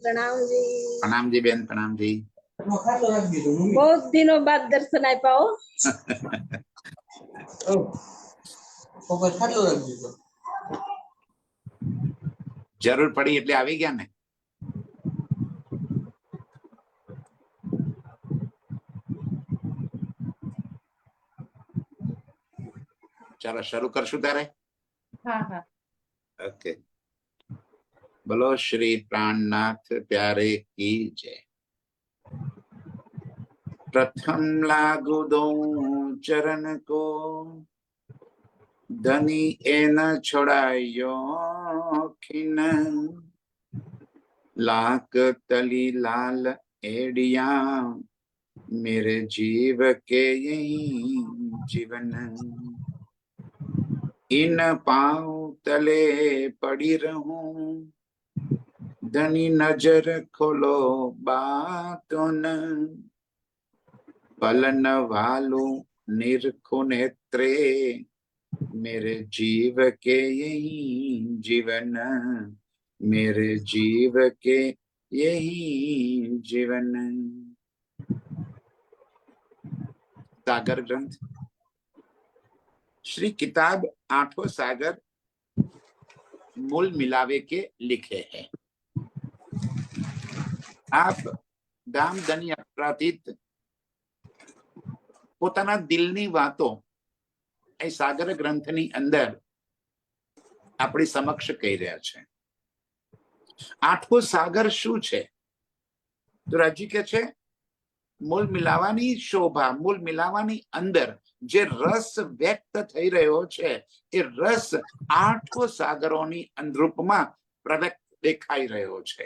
प्रणाम जी। प्रणाम जी बेन, प्रणाम जी। बहुत दिनों बाद दर्शन आ पाओ। જરૂર પડી એટલે આવી ગયા ને. ચાલો શરૂ કરશું તારે. हाँ हाँ। ओके, बोलो श्री प्राणनाथ प्यारे की जय। प्रथम लागू दो चरण को, धनी ए न छोड़ायो खिन, लाख तली लाल एडिया, मेरे जीव के यही जीवन, इन पाँव तले पड़ी रहूं, धनी नजर खोलो बातों न, पलन वालू निरखो नेत्रे, मेरे जीव के यही जीवन, मेरे जीव के यही जीवन। सागर ग्रंथ श्री किताब आठों सागर मूल मिलावे के लिखे हैं। आप दाम दनी अपराधित પોતાના દિલની વાતો એ સાગર ગ્રંથની અંદર આપણી સમક્ષ કહી રહ્યા છે. આઠો સાગર શું છે? તો રાજી કે છે મૂળ મિલાવાની શોભા, મૂળ મિલાવાની અંદર જે રસ વ્યક્ત થઈ રહ્યો છે એ રસ આઠો સાગરોની રૂપમાં પ્રવ્યક્ત દેખાઈ રહ્યો છે.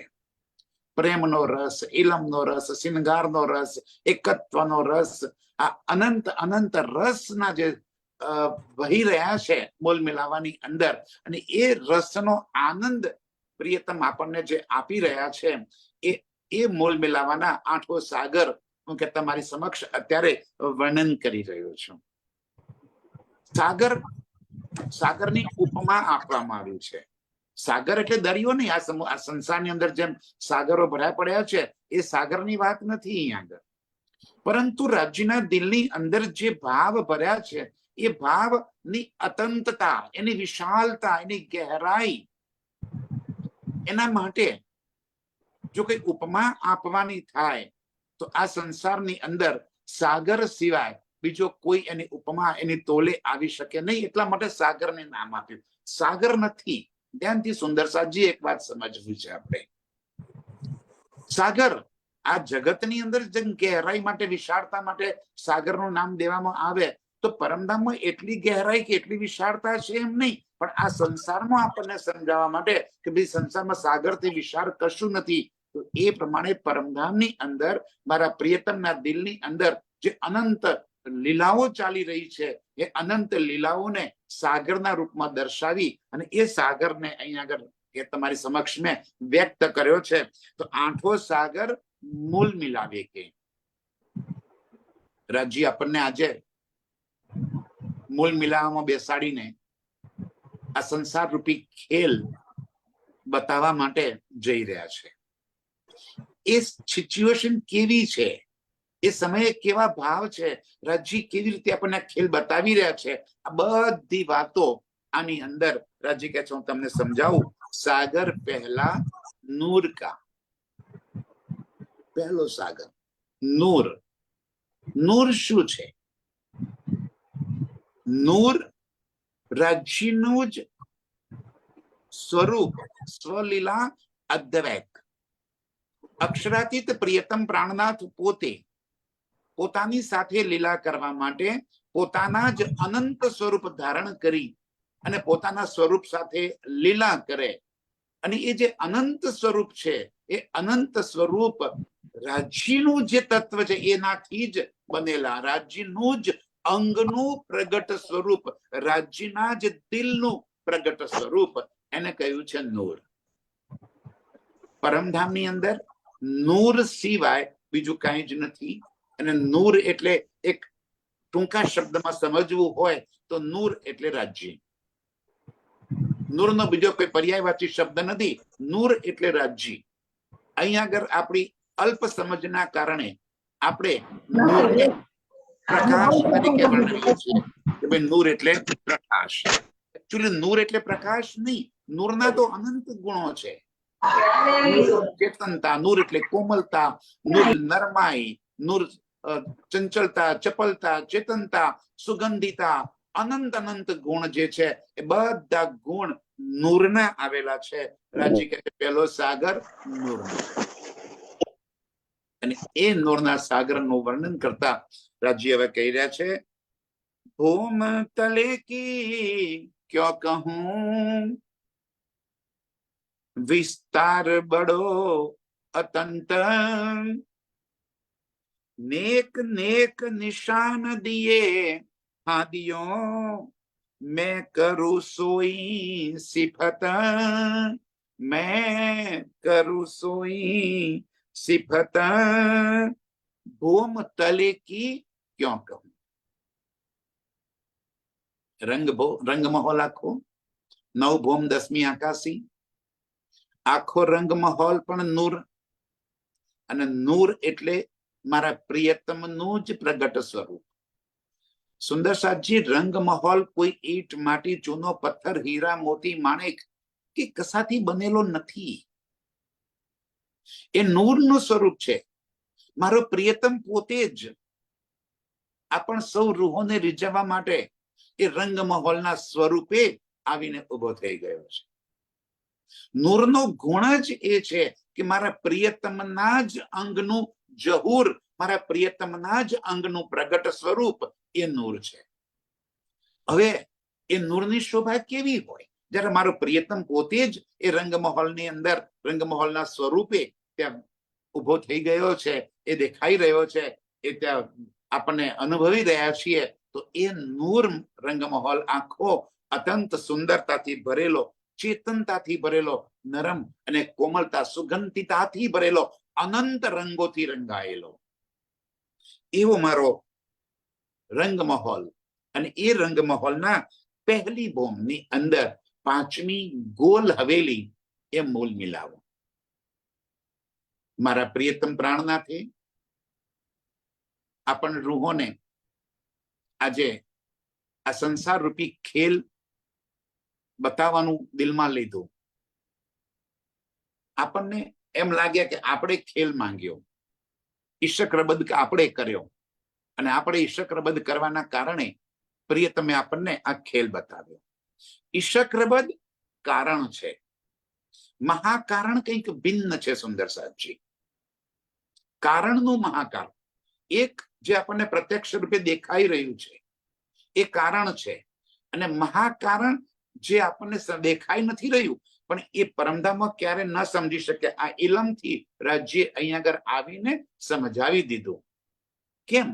પ્રેમનો રસ, ઇલમનો રસ, શિંગારનો રસ, એકત્વનો રસ, આ અનંત અનંત રસના જે વહી રહ્યા છે મૂળ મિલાવાની અંદર, અને એ રસનો આનંદ પ્રિયતમ આપણને જે આપી રહ્યા છે એ મૂળ મિલાવાના આઠો સાગર હું કે તમારી સમક્ષ અત્યારે વર્ણન કરી રહ્યો છું. સાગર, સાગરની ઉપમા આપવામાં આવી છે. સાગર એટલે દરિયો નહીં. આ સંસારની અંદર જેમ સાગરો ભર્યા પડ્યા છે એ સાગરની વાત નથી અહીંયા આગળ, પરંતુ રાજ્યના દિલની અંદર જે ભાવ ભર્યા છે એ ભાવની અતંતતા, એની વિશાલતા, એની ગહેરાઈ, એના માટે જો કઈ ઉપમા આપવાની થાય તો આ સંસારની અંદર સાગર સિવાય બીજો કોઈ એની ઉપમા એની તોલે આવી શકે નહીં. એટલા માટે સાગરને નામ આપ્યું. સાગર નથી. ધ્યાનથી સુંદરસાજી એક વાત સમજવી છે આપણે. સાગર આ જગતની અંદર જેમ ગહેરાઈ માટે, વિશાળતા માટે સાગરનું નામ દેવામાં આવે તો પરમધામમાં એટલી ગહેરાઈ કે એટલી વિશાળતા છે એમ નહીં, પણ આ સંસારમાં આપણને સમજાવવા માટે કે ભાઈ સંસારમાં સાગરથી વિશાળ કશું નથી. તો એ પ્રમાણે પરમધામની અંદર મારા પ્રિયતમના દિલની અંદર જે અનંત લીલાઓ ચાલી રહી છે એ અનંત લીલાઓને સાગરના રૂપમાં દર્શાવી અને એ સાગરને અહીંયા આગળ એ તમારી સમક્ષ મેં વ્યક્ત કર્યો છે. તો આઠો સાગર મૂળ મિલાવે કે રાજી આપણને આજે મૂળ મિલાવામાં બેસાડીને આ સંસાર રૂપી ખેલ બતાવવા માટે જઈ રહ્યા છે. એ સિચ્યુએશન કેવી છે, એ સમયે કેવા ભાવ છે, રાજી કેવી રીતે આપણને ખેલ બતાવી રહ્યા છે, આ બધી વાતો આની અંદર રાજી કહે છે હું તમને સમજાવું. સાગર પહેલા નૂર કા, પહેલો સાગર નૂર. નૂર શું છે? નૂર રાજ્યનું જ સ્વરૂપ, સ્વલીલા અદ્વૈત. અક્ષરાતીત પ્રિયતમ પ્રાણનાથ પોતે પોતાની સાથે લીલા કરવા માટે પોતાના જ અનંત સ્વરૂપ ધારણ કરી અને પોતાના સ્વરૂપ સાથે લીલા કરે. અને એ જે અનંત સ્વરૂપ છે એ અનંત સ્વરૂપ રાજ્યનું જે તત્વ છે એનાથી જ બનેલા, રાજ્યનું જ અંગનું પ્રગટ સ્વરૂપ, રાજ્યના જ દિલનું પ્રગટ સ્વરૂપ, એને કહ્યું છે નૂર. પરમધામની અંદર નૂર સિવાય બીજું કઈ જ નથી. અને નૂર એટલે એક ટૂંકા શબ્દમાં સમજવું હોય તો નૂર એટલે રાજ્ય. નૂરનો બીજો કોઈ પર્યાયવાચી શબ્દ નથી. નૂર એટલે રાજ્ય. અહીંયા આગળ આપણી અલ્પ સમજના કારણે આપણે નૂરને પ્રકાશ તરીકે વર્ણવીએ છીએ કે ભાઈ નૂર એટલે પ્રકાશ. એકચ્યુઅલી નૂર એટલે પ્રકાશ નહીં, નૂરના તો અનંત ગુણો છે. નૂર ચેતનતા, નૂર એટલે કોમલતા, નૂર નરમાઈ, નૂર ચંચળતા, ચપલતા, ચેતનતા, સુગંધિતા, અનંત અનંત ગુણ જે છે એ બધા ગુણ નૂરના આવેલા છે. રાજી કહે પહેલો સાગર નૂરનો. અને એ નૂરના સાગરનું વર્ણન કરતા રાજી હવે કહી રહ્યા છે, ભૂમ તલે કી ક્યો કહું, વિસ્તાર બડો અતંત, नेक नेक निशान दिए हादियों, मैं करूँ सोई सिफत, मैं करूँ सोई सिफत, भूम तले की क्यों कहूं. रंग महल आखो, नव भूम 10મી આકાશી, આખો રંગ મહોલ પણ નૂર, અને નૂર એટલે મારા પ્રિયતમનું જ પ્રગટ સ્વરૂપ. સુંદર સાજી, રંગ મહોલ કોઈ ઈટ, માટી, ચૂનો, પથ્થર, હીરા, મોતી, માણેક કે કશાથી બનેલો નથી. એ નૂરનું સ્વરૂપ છે. મારો પ્રિયતમ પોતે જ આપણ સૌ રૂહોને રીઝવવા માટે એ રંગ મહોલના સ્વરૂપે આવીને ઉભો થઈ ગયો છે. નૂરનો ગુણ જ એ છે કે મારા પ્રિયતમના જ અંગનું જહૂર, મારા પ્રિયતમના જ અંગનું પ્રગટ સ્વરૂપ એ નૂર છે. હવે એ નૂરની શોભા કેવી હોય? જ્યારે મારો પ્રિયતમ પોતે જ એ રંગમહોલની અંદર રંગમહોલના સ્વરૂપે ત્યાં ઉભો થઈ ગયો છે, એ દેખાઈ રહ્યો છે, એ ત્યાં આપણને અનુભવી રહ્યા છીએ, તો એ નૂર રંગમહોલ આખો અત્યંત સુંદરતાથી ભરેલો, ચેતનતાથી ભરેલો, નરમ અને કોમલતા, સુગંધિતાથી ભરેલો, અનંત રંગોથી રંગાયેલો એવો મારો રંગમહોલ. અને એ રંગમહોલના પહેલી ભૂમની અંદર 5મી ગોલ હવેલી એ મૂલ મિલાવો. મારા પ્રિયતમ પ્રાણનાથે આપણ રૂહોને આજે આ સંસાર રૂપી ખેલ બતાવવાનું દિલમાં લીધું. આપણને એમ લાગ્યા કે આપણે ખેલ માંગ્યો, ઈશક્રબદ્ધ આપણે કર્યો, અને આપણે ઈશક્રબદ્ધ કરવાના કારણે પ્રિયતમે આપણને આ ખેલ બતાવ્યો. ઈશક્રબદ્ધ કારણ છે, મહાકારણ કંઈક ભિન્ન છે. સુંદર સાહેબજી, કારણનું મહાકારણ એક જે આપણને પ્રત્યક્ષ રૂપે દેખાઈ રહ્યું છે એ કારણ છે, અને મહાકારણ જે આપણને દેખાઈ નથી રહ્યું પણ એ પરમધામમાં ક્યારે ન સમજી શકે. આ ઇલમથી રાજ્ય અહીંયા આગળ આવીને સમજાવી દીધું. કેમ?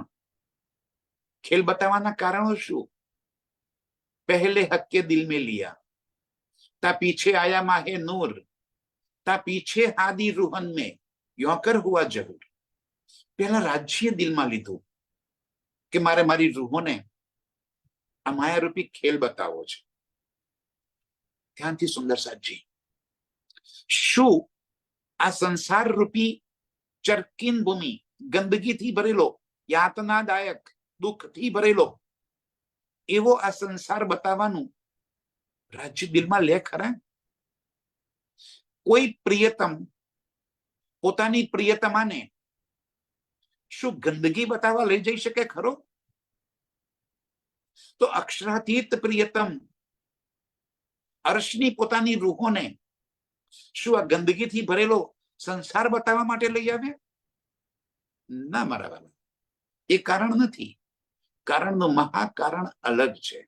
ખેલ બતાવવાના કારણો શું? પહેલે હક્કે દિલ में लिया, ता पीछे आया माहे नूर, ता पीछे हादी रूहन में योकर हुआ जहूर. પહેલા રાજ્ય દિલમાં લીધું કે મારે મારી રૂહોને આ માયારૂપી ખેલ બતાવવો છે. ધ્યાનથી સુંદર સાજી, શું આ સંસાર રૂપી ચરકીન ભૂમિ, ગંદગીથી ભરેલો, યાતનાદાયક, દુઃખથી ભરેલો એવો આ સંસાર બતાવવાનું રાજ્ય દિલમાં લે ખરા? કોઈ પ્રિયતમ પોતાની પ્રિયતમાને શું ગંદગી બતાવવા લઈ જઈ શકે ખરો? તો અક્ષરાતીત પ્રિયતમ અર્શની પોતાની રૂહોને શું આ ગંદગીથી ભરેલો સંસાર બતાવવા માટે લઈ આવે? ના મારા વાલા, એ કારણ નથી. કારણનું મહાકારણ અલગ છે.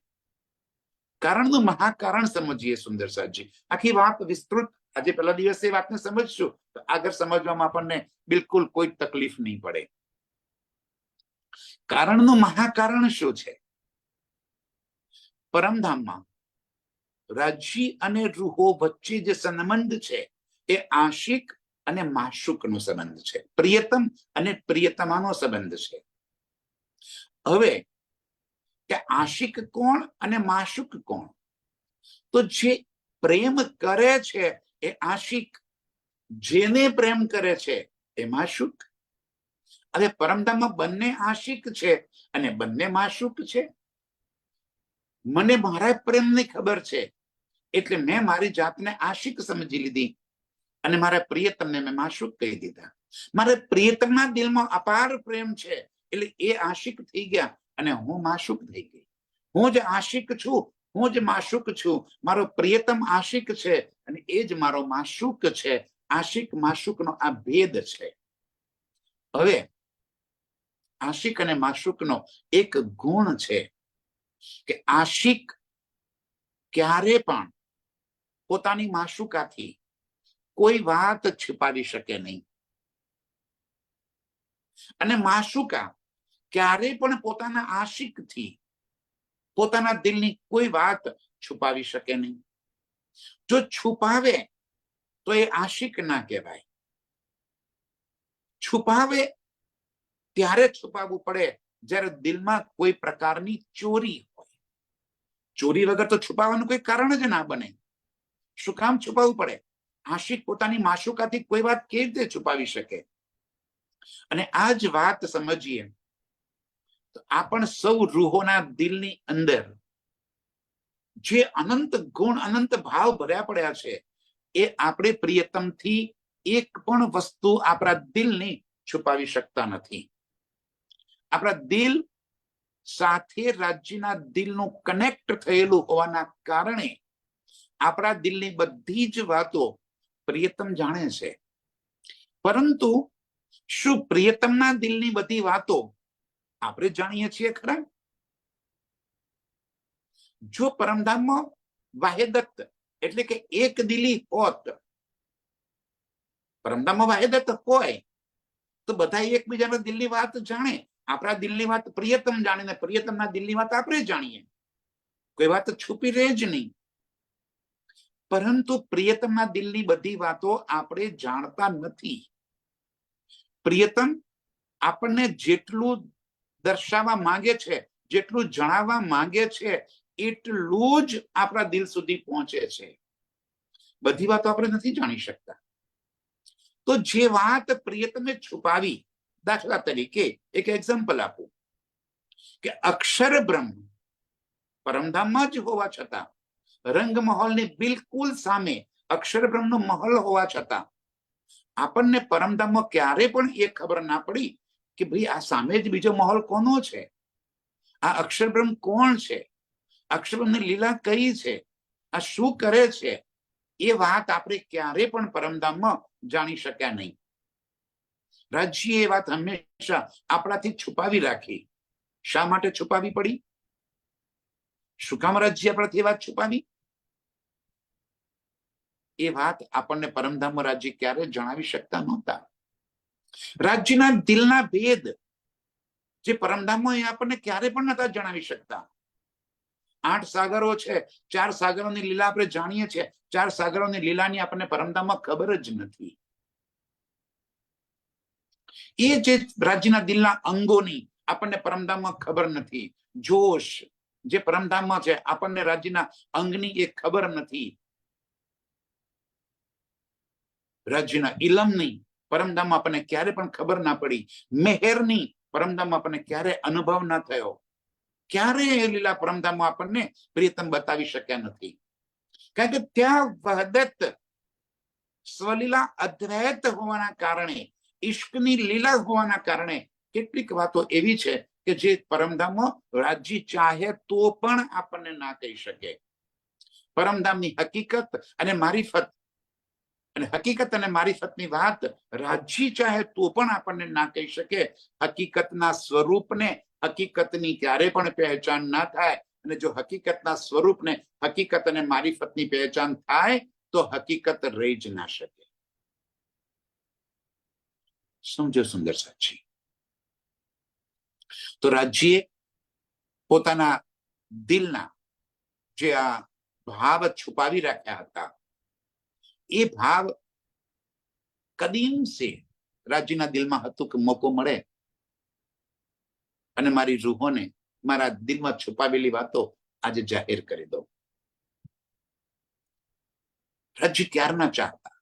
કારણનું મહાકારણ સમજીએ સુંદર સાહેબજી. આખી વાત વિસ્તૃત આજે પહેલા દિવસે વાતને સમજશું તો આગળ સમજવામાં આપણને બિલકુલ કોઈ તકલીફ નહીં પડે. કારણનું મહાકારણ શું છે? પરમધામમાં રાજ્ય અને રૂહો વચ્ચે જે સંબંધ છે એ આશિક અને માશુકનો સંબંધ છે, પ્રિયતમ અને પ્રિયતમાનો સંબંધ છે. હવે કે આશિક કોણ અને માશુક કોણ? તો જે પ્રેમ કરે છે એ આશિક, જેને પ્રેમ કરે છે એ માશુક. હવે પરમધામમાં બંને આશિક છે અને બંને માશુક છે. મને મારા પ્રેમની ખબર છે એટલે મેં મારી જાતને આશિક સમજી લીધી અને મારા પ્રિયતમને મેં માશુક કહી દીધા. મારા પ્રિયતમના દિલમાં અપાર પ્રેમ છે એટલે એ આશિક થઈ ગયા અને હું માશુક થઈ ગઈ. હું જ આશિક છું, હું જ માશુક છું. મારો પ્રિયતમ આશિક છે અને એ જ મારો માશુક છે. આશિક માશુકનો આ ભેદ છે. હવે આશિક અને માશુકનો એક ગુણ છે કે આશિક ક્યારે પણ પોતાની માશુકાથી કોઈ વાત છુપાવી શકે નહીં અને માશુકા ક્યારે પણ પોતાના આશિકથી પોતાના દિલની કોઈ વાત છુપાવી શકે નહીં. જો છુપાવે તો એ આશિક ના કહેવાય. છુપાવે ત્યારે છુપાવવું પડે જ્યારે દિલમાં કોઈ પ્રકારની ચોરી હોય. ચોરી વગર તો છુપાવવાનું કોઈ કારણ જ ના બને. શું કામ છુપાવવું પડે? આશિક પોતાની માશુકાથી કોઈ વાત કેવી રીતે છુપાવી શકે? અને આ જ વાત સમજીએ તો આપણ સૌ રૂહોના દિલની અંદર જે અનંત ગુણ અનંત ભાવ ભર્યા પડ્યા છે એ આપણે પ્રિયતમથી એક પણ વસ્તુ આપણા દિલની છુપાવી શકતા નથી. આપણા દિલ સાથે રાજ્યના દિલનું કનેક્ટ થયેલું હોવાના કારણે આપણા દિલની બધી જ વાતો પ્રિયતમ જાણે છે. પરંતુ શું પ્રિયતમના દિલની બધી વાતો આપણે જાણીએ છીએ ખરા? જો પરમધામમાં વાહેદત્ત એટલે કે એક દિલી હોત, પરમધામમાં વાહેદત્ત હોય તો બધા એકબીજાના દિલની વાત જાણે. આપણા દિલની વાત પ્રિયતમ જાણે ને પ્રિયતમના દિલની વાત આપણે જાણીએ. કોઈ વાત છુપી રહે જ નહીં. પરંતુ પ્રિયતમના દિલની બધી વાતો આપણે જાણતા નથી. પ્રિયતમ આપણને જેટલું દર્શાવવા માંગે છે, જેટલું જણાવવા માંગે છે એટલું જ આપણા દિલ સુધી પહોંચે છે. બધી વાતો આપણે નથી જાણી શકતા. તો જે વાત પ્રિયતમે છુપાવી, દાખલા તરીકે એક એક્ઝામ્પલ આપું કે અક્ષર બ્રહ્મ પરમધામમાં જ હોવા છતાં, રંગમહોલની બિલકુલ સામે અક્ષર બ્રહ્મનો મહોલ હોવા છતાં આપણને પરમધામમાં ક્યારે પણ એ ખબર ના પડી કે ભાઈ આ સામે જ બીજો મહોલ કોનો છે, આ અક્ષર બ્રહ્મ કોણ છે, અક્ષર બ્રહ્મની લીલા કઈ છે, આ શું કરે છે, એ વાત આપણે ક્યારે પણ પરમધામમાં જાણી શક્યા નહીં. રાજ્યએ એ વાત હંમેશા આપણાથી છુપાવી રાખી. શા માટે છુપાવી પડી? શું કામ રાજ્ય આપણાથી એ વાત છુપાવી? એ વાત આપણને પરમધામમાં રાજ્ય ક્યારે જણાવી શકતા નહોતા. રાજ્યના દિલના ભેદ જે પરમધામમાં એ આપણને ક્યારે પણ નતા જણાવી શકતા. 8 સાગરો છે, 4 સાગરોની લીલા આપણે જાણીએ છીએ, 4 સાગરોની લીલાની આપણને પરમધામમાં ખબર જ નથી. એ જે રાજ્યના દિલના અંગોની આપણને પરમધામમાં ખબર નથી. જોશ જે પરમધામમાં છે આપણને રાજ્યના અંગની એ ખબર નથી. રાજ્યના ઇલમની પરમધામમાં આપણને ક્યારે પણ ખબર ના પડી. મેહેરની પરમધામમાં આપણને ક્યારે અનુભવ ના થયો. ક્યારે એ લીલા પરમધામમાં આપણને પ્રિયતમ બતાવી શક્યા નથી. કારણ કે ત્યાં વહદત સ્વલીલા અદ્વૈત હોવાના કારણે, ઈશ્કની લીલા હોવાના કારણે કેટલીક વાતો એવી છે કે જે પરમધામમાં રાજ્ય ચાહે તો પણ આપણને ના કહી શકે. પરમધામની હકીકત અને મારીફત, અને હકીકત અને મારીફતની વાત રાજ્ય ચાહે તો પણ આપણને ના કહી શકે. હકીકતના સ્વરૂપને હકીકતની ક્યારે પણ પહેચાન ના થાય. અને જો હકીકતના સ્વરૂપને હકીકત અને મારીફતની પહેચાન થાય તો હકીકત રહી જ ના શકે. સમજો સુંદર સાચી. તો રાજ્યએ પોતાના દિલના જે આ ભાવ છુપાવી રાખ્યા હતા એ ભાવ કદીમ સે રાજ્યના દિલમાં હતું કે મોકો મળે અને મારી રૂહોને મારા દિલમાં છુપાવેલી વાતો આજે જાહેર કરી દો. રાજ્ય ક્યારના ચાહતા,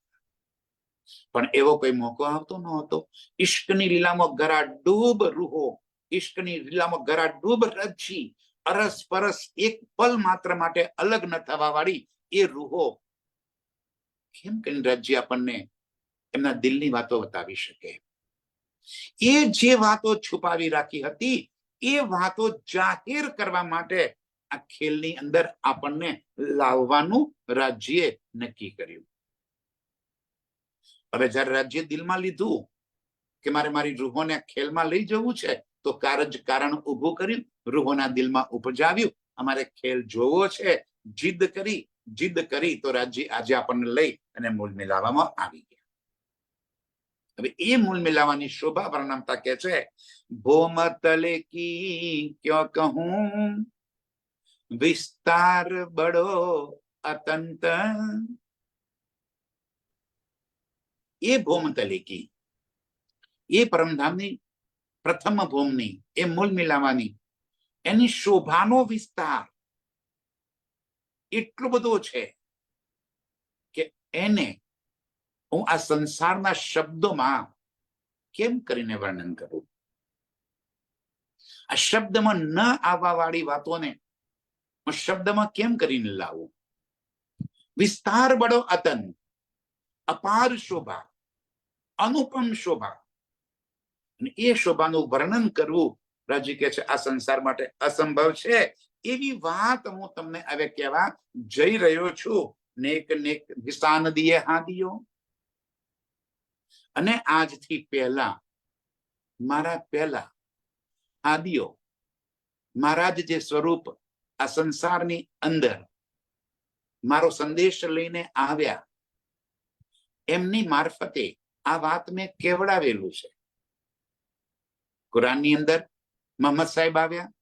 પણ એવો કોઈ મોકો આવતો ન હતો. ઈશ્કની લીલામાં ગરાડૂબ રૂહો, ઈશ્કની લીલામાં ગરાડૂબ રચી અરસ પરસ એક પલ માત્ર માટે અલગ ન થવા વાળી એ રૂહો કેમ કરીને રાજ્ય આપણને એમના દિલની વાતો બતાવી શકે? એ જે વાતો છુપાવી રાખી હતી એ વાતો જાહેર કરવા માટે આ ખેલની અંદર આપણને લાવવાનું રાજ્યએ નક્કી કર્યું. હવે જયારે રાજ્ય દિલમાં લીધું કે મારે મારી રૂહોને ખેલમાં લઈ જવું છે, તો કારણ ઉભું કર્યું, રૂહોના દિલમાં ઉપજાવ્યું, અમારે ખેલ જોવો છે. જીદ કરી તો રાજ્ય આજે આપણને લઈ અને મૂળ મિલાવવામાં આવી ગયા. હવે એ મૂળ મિલાવવાની શોભા વર્ણવતા કે છે, ભોમતલે કી ક્યો કહું વિસ્તાર બડો અતંત. એ ભોમતલે કી, એ પરમધામની પ્રથમ ભૂમની એ મૂળ મિલાવાની એની શોભાનો વિસ્તાર એટલો બધો છે કે એને હું આ સંસારના શબ્દોમાં કેમ કરીને વર્ણન કરું? આ શબ્દમાં ન આવવા વાળી વાતોને હું શબ્દમાં કેમ કરીને લાવું? વિસ્તાર બડો અતંત, અપાર શોભા, અનુપમ શોભા, અને એ શોભાનું વર્ણન કરવું રાજી કે છે આ સંસાર માટે અસંભવ છે. એવી વાત હું તમને હવે કહેવા જઈ રહ્યો છું. નેક નેક નિશાન દિયે હાદીઓ, અને આજથી પહેલા મારા પહેલા આદિઓ મારા જે સ્વરૂપ આ સંસારની અંદર મારો સંદેશ લઈને આવ્યા એમની મારફતે આ વાત મેં કેવડાવેલું છે. કુરાનની અંદર મોહમ્મદ સાહેબ આવ્યા,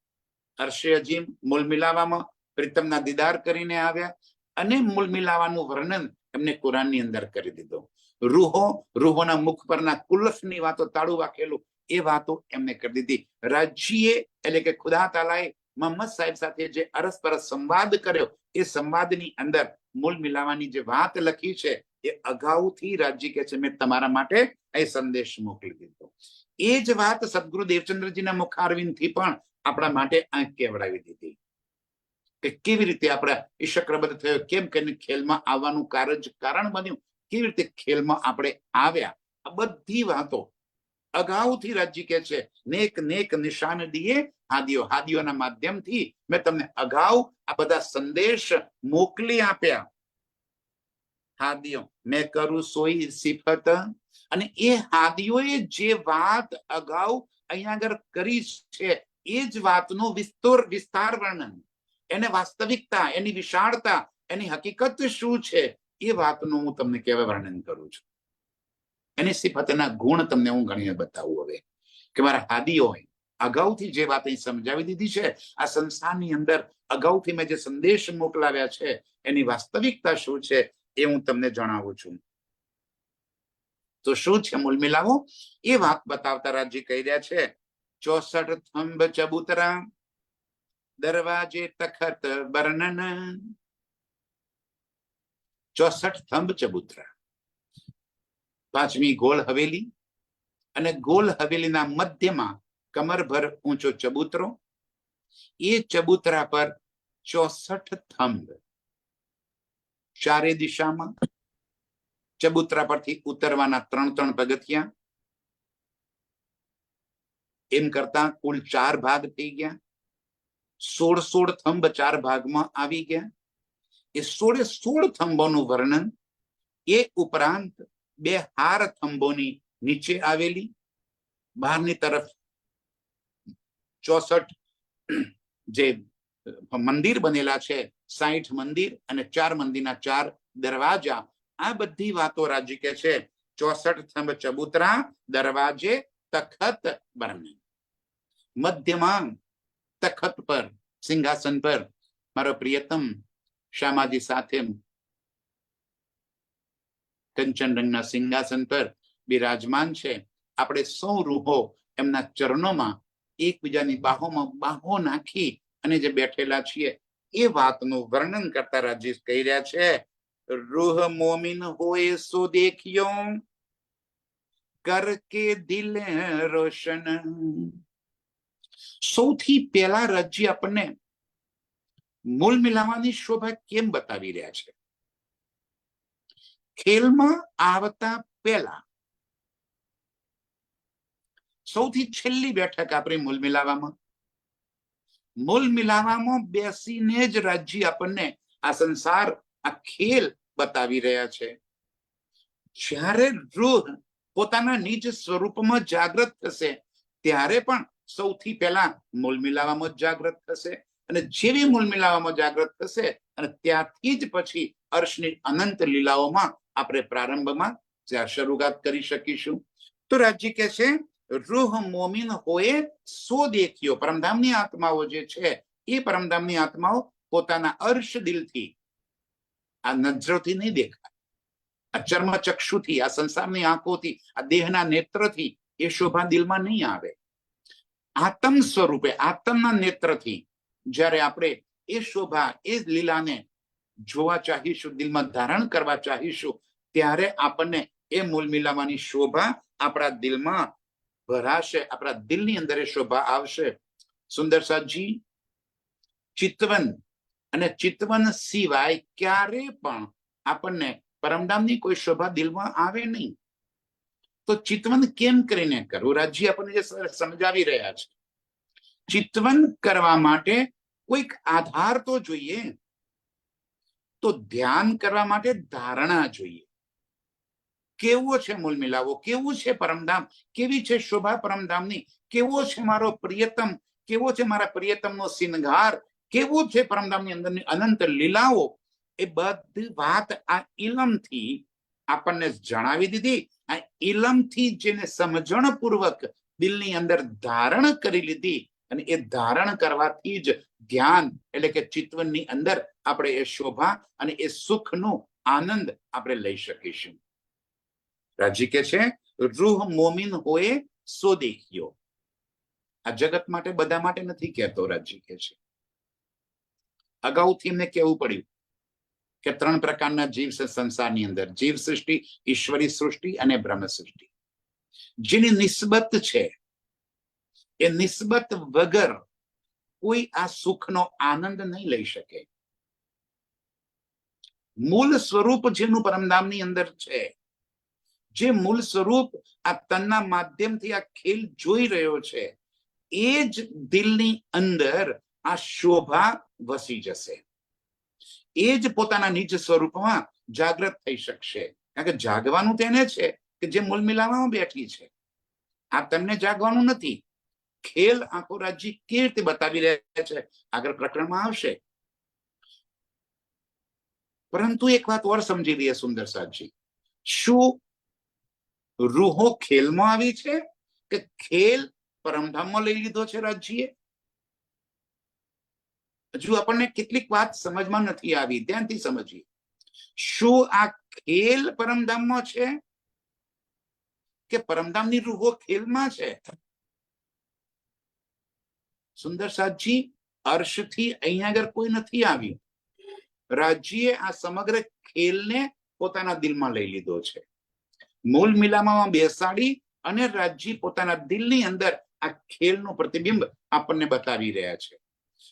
અરશે અજીમ મૂળ મિલાવામાં પ્રીતમના દીદાર કરીને આવ્યા, અને મૂળ મિલાવાનું વર્ણન એમને કુરાનની અંદર કરી દીધું. રૂહોના મુખ પરના કુલફની વાતો, તાળું વાકેલું એ વાતો એમને કરી દીધી. રાજ્યએ એટલે કે ખુદા તાલાએ મોહમ્મદ સાહેબ સાથે જે અરસપરસ સંવાદ કર્યો એ સંવાદની અંદર મૂળ મિલાવાની જે વાત લખી છે એ અગાઉથી રાજ્ય કે છે મેં તમારા માટે એ સંદેશ મોકલી દીધો. એ જ વાત સદગુરુ દેવચંદ્રજીના મુખારવિંદથી પણ આપણા માટે આંખ કેવડાવી દીધી કે કેવી રીતે આપણા ઈશક્રબદ્ધ થયો, કેમ કરીને ખેલમાં આવવાનું કારણ બન્યું, કેવી રીતે ખેલમાં આપણે આવ્યા. આ બધી વાતો અગાઉથી રાજ્ય કે છે નેક નેક નિશાન દિયે હાદીઓ, હાદીઓના માધ્યમથી મેં તમને અગાઉ આ બધા સંદેશ મોકલી આપ્યા. હાદીઓ મેં કરું સોઈ સિફત, અને એ હાદીઓએ જે વાત અગાઉ અહીંયા આગળ કરી છે એ જ વાતનું વિસ્તાર વર્ણન, એને વાસ્તવિકતા, એની વિશાળતા, એની હકીકત શું છે એ વાતનું હું તમને કેવા વર્ણન કરું છું. એની સિફતના ગુણ તમને હું ગણીને બતાવું હવે કે મારા હાદીઓએ અગાઉથી જે વાત અહીં સમજાવી દીધી છે, આ સંસારની અંદર અગાઉથી મેં જે સંદેશ મોકલાવ્યા છે એની વાસ્તવિકતા શું છે એ હું તમને જણાવું છું. તો શું છે મૂળ મિલાવો? એ વાત બતાવતા રાજ્ય કહી રહ્યા છે, 64 થંભ ચબૂતરા દરવાજે તખત વર્ણન. 64 થંભ ચબૂતરા, પાંચમી ગોળ હવેલી, અને ગોળ હવેલીના મધ્યમાં કમરભર ઊંચો ચબૂતરો. એ ચબૂતરા પર 64 થંભ, ચારે દિશામાં. ચબૂતરા પરથી ઉતરવાના 3 પગથિયા. એમ કરતા કુલ 4 ભાગ થઈ ગયા. 16 થંભ 4 ભાગમાં આવી ગયા. એ 16 થંભોનું વર્ણન, એ ઉપરાંત 2 હાર થંભોની નીચે આવેલી બહારની તરફ 64 જે મંદિર બનેલા છે, 60 મંદિર અને 4 મંદિરના 4 દરવાજા. આ બધી વાતો રાજ્ય કે છે 64 થંભ ચબૂતરા દરવાજે તખત વર્ણન. મધ્યમાં તખત પર, સિંહાસન પર મારો પ્રિયતમ શ્યામાજી સાથે કંચન રંગના સિંહાસન પર બિરાજમાન છે. આપણે સૌ રૂહો એમના ચરણોમાં એકબીજાની બાહોમાં બાહો નાખી અને જે બેઠેલા છીએ એ વાતનું વર્ણન કરતા રાજેશ કહી રહ્યા છે, રૂહ મોમિન હોય સો દેખ્યો, કરકે દિલ રોશન. સૌથી પહેલા રાજ્ય આપણને મૂળ મિલાવાની શોભા કેમ બતાવી રહ્યા છે? ખેલમાં આવતા પહેલા સૌથી છેલ્લી બેઠક આપણી મૂળ મિલાવામાં બેસીને જ રાજ્ય આપણને આ સંસાર, આ ખેલ બતાવી રહ્યા છે. જ્યારે રૂહ પોતાના નિજ સ્વરૂપમાં જાગૃત થશે ત્યારે પણ સૌથી પહેલા મૂળ મિલાવામાં જાગૃત થશે, અને જેવી મૂળ મિલાવામાં જાગૃત થશે અને ત્યાંથી જ પછી અર્શની અનંત લીલાઓમાં આપણે પ્રારંભમાં શરૂઆત કરી શકીશું. તો રાજ્ય કે છે રૂહ મોમિન હોએ સો દેખ્યો. પરમધામની આત્માઓ જે છે એ પરમધામની આત્માઓ પોતાના અર્શ દિલથી, આ નજરોથી નહીં દેખાય, આ ચર્મ ચક્ષુથી, આ સંસારની આંખોથી, આ દેહના નેત્રથી એ શોભા દિલમાં નહીં આવે. આત્મ સ્વરૂપે આત્મના નેત્રથી જ્યારે આપણે એ શોભા, એ લીલાને જોવા ચાહીશું, દિલમાં ધારણ કરવા ચાહીશું, ત્યારે આપણને એ મૂળ મિલાવાની શોભા આપણા દિલમાં ભરાશે, આપણા દિલની અંદર એ શોભા આવશે. સુંદર સાજી, ચિતવન અને ચિતવન સિવાય ક્યારે પણ આપણને પરમધામની કોઈ શોભા દિલમાં આવે નહીં. તો ચિતવન કેમ કરીને કરવું? રાજ્ય આપણને જે સમજાવી રહ્યા છે, ચિતવન કરવા માટે કોઈક આધાર તો જોઈએ. તો ધ્યાન કરવા માટે ધારણા જોઈએ. કેવો છે મૂળ મિલાવો, કેવું છે પરમધામ, કેવી છે શોભા પરમધામની, કેવો છે મારો પ્રિયતમ, કેવો છે મારા પ્રિયતમનો સિંગાર, કેવો છે પરમધામની અંદરની અનંત લીલાઓ. એ બધી વાત આ ઇલમથી આપણને જણાવી દીધી. આ ઇલમથી જેને સમજણપૂર્વક દિલની અંદર ધારણ કરી લીધી, અને એ ધારણ કરવાથી જ ધ્યાન એટલે કે ચિતવનની અંદર આપણે એ શોભા અને એ સુખનો આનંદ આપણે લઈ શકીશું. રાજી કે છે રૂહ મોમિન હોય સો દેખ્યો. આ જગત માટે, બધા માટે નથી કહેતો. રાજી કે છે અગાઉથી એમને કહેવું પડ્યું કે 3 પ્રકારના જીવ છે સંસારની અંદર: જીવ સૃષ્ટિ, ઈશ્વરી સૃષ્ટિ અને બ્રહ્મ સૃષ્ટિ. જેની નિસ્બત છે એ નિસ્બત વગર કોઈ આ સુખનો આનંદ નહીં લઈ શકે. મૂળ સ્વરૂપ જેનું પરમધામની અંદર છે, જે મૂળ સ્વરૂપ આ તનના માધ્યમથી આ ખેલ જોઈ રહ્યો છે, એ જ દિલની અંદર આ શોભા વસી જશે. એ જ પોતાના નિજ સ્વરૂપમાં જાગૃત થઈ શકશે. કારણ કે જાગવાનું તેને છે કે જે મૂળ મિલાવામાં બેઠી છે. આ તમને જાગવાનું નથી. ખેલ આખો રાજ્ય કેવી રીતે બતાવી રહ્યા છે આગળ પ્રકરણમાં આવશે. પરંતુ એક વાત ઓર સમજી લઈએ સુંદર સાજી, શું રૂહો ખેલમાં આવી છે કે ખેલ પરમધામમાં લઈ લીધો છે રાજ્યએ? હજુ આપણને કેટલીક વાત સમજમાં નથી આવી, ધ્યાનથી સમજીએ. શું આ ખેલ પરમધામમાં છે કે પરમધામની રૂહો ખેલમાં છે? સુંદર સાજી, અર્શથી અહીંયા આગળ કોઈ નથી આવ્યું. રાજ્યએ આ સમગ્ર ખેલને પોતાના દિલમાં લઈ લીધો છે. મૂળ મિલામાં બેસાડી અને રાજ્ય પોતાના દિલની અંદર આ ખેલનું પ્રતિબિંબ આપણને બતાવી રહ્યા છે.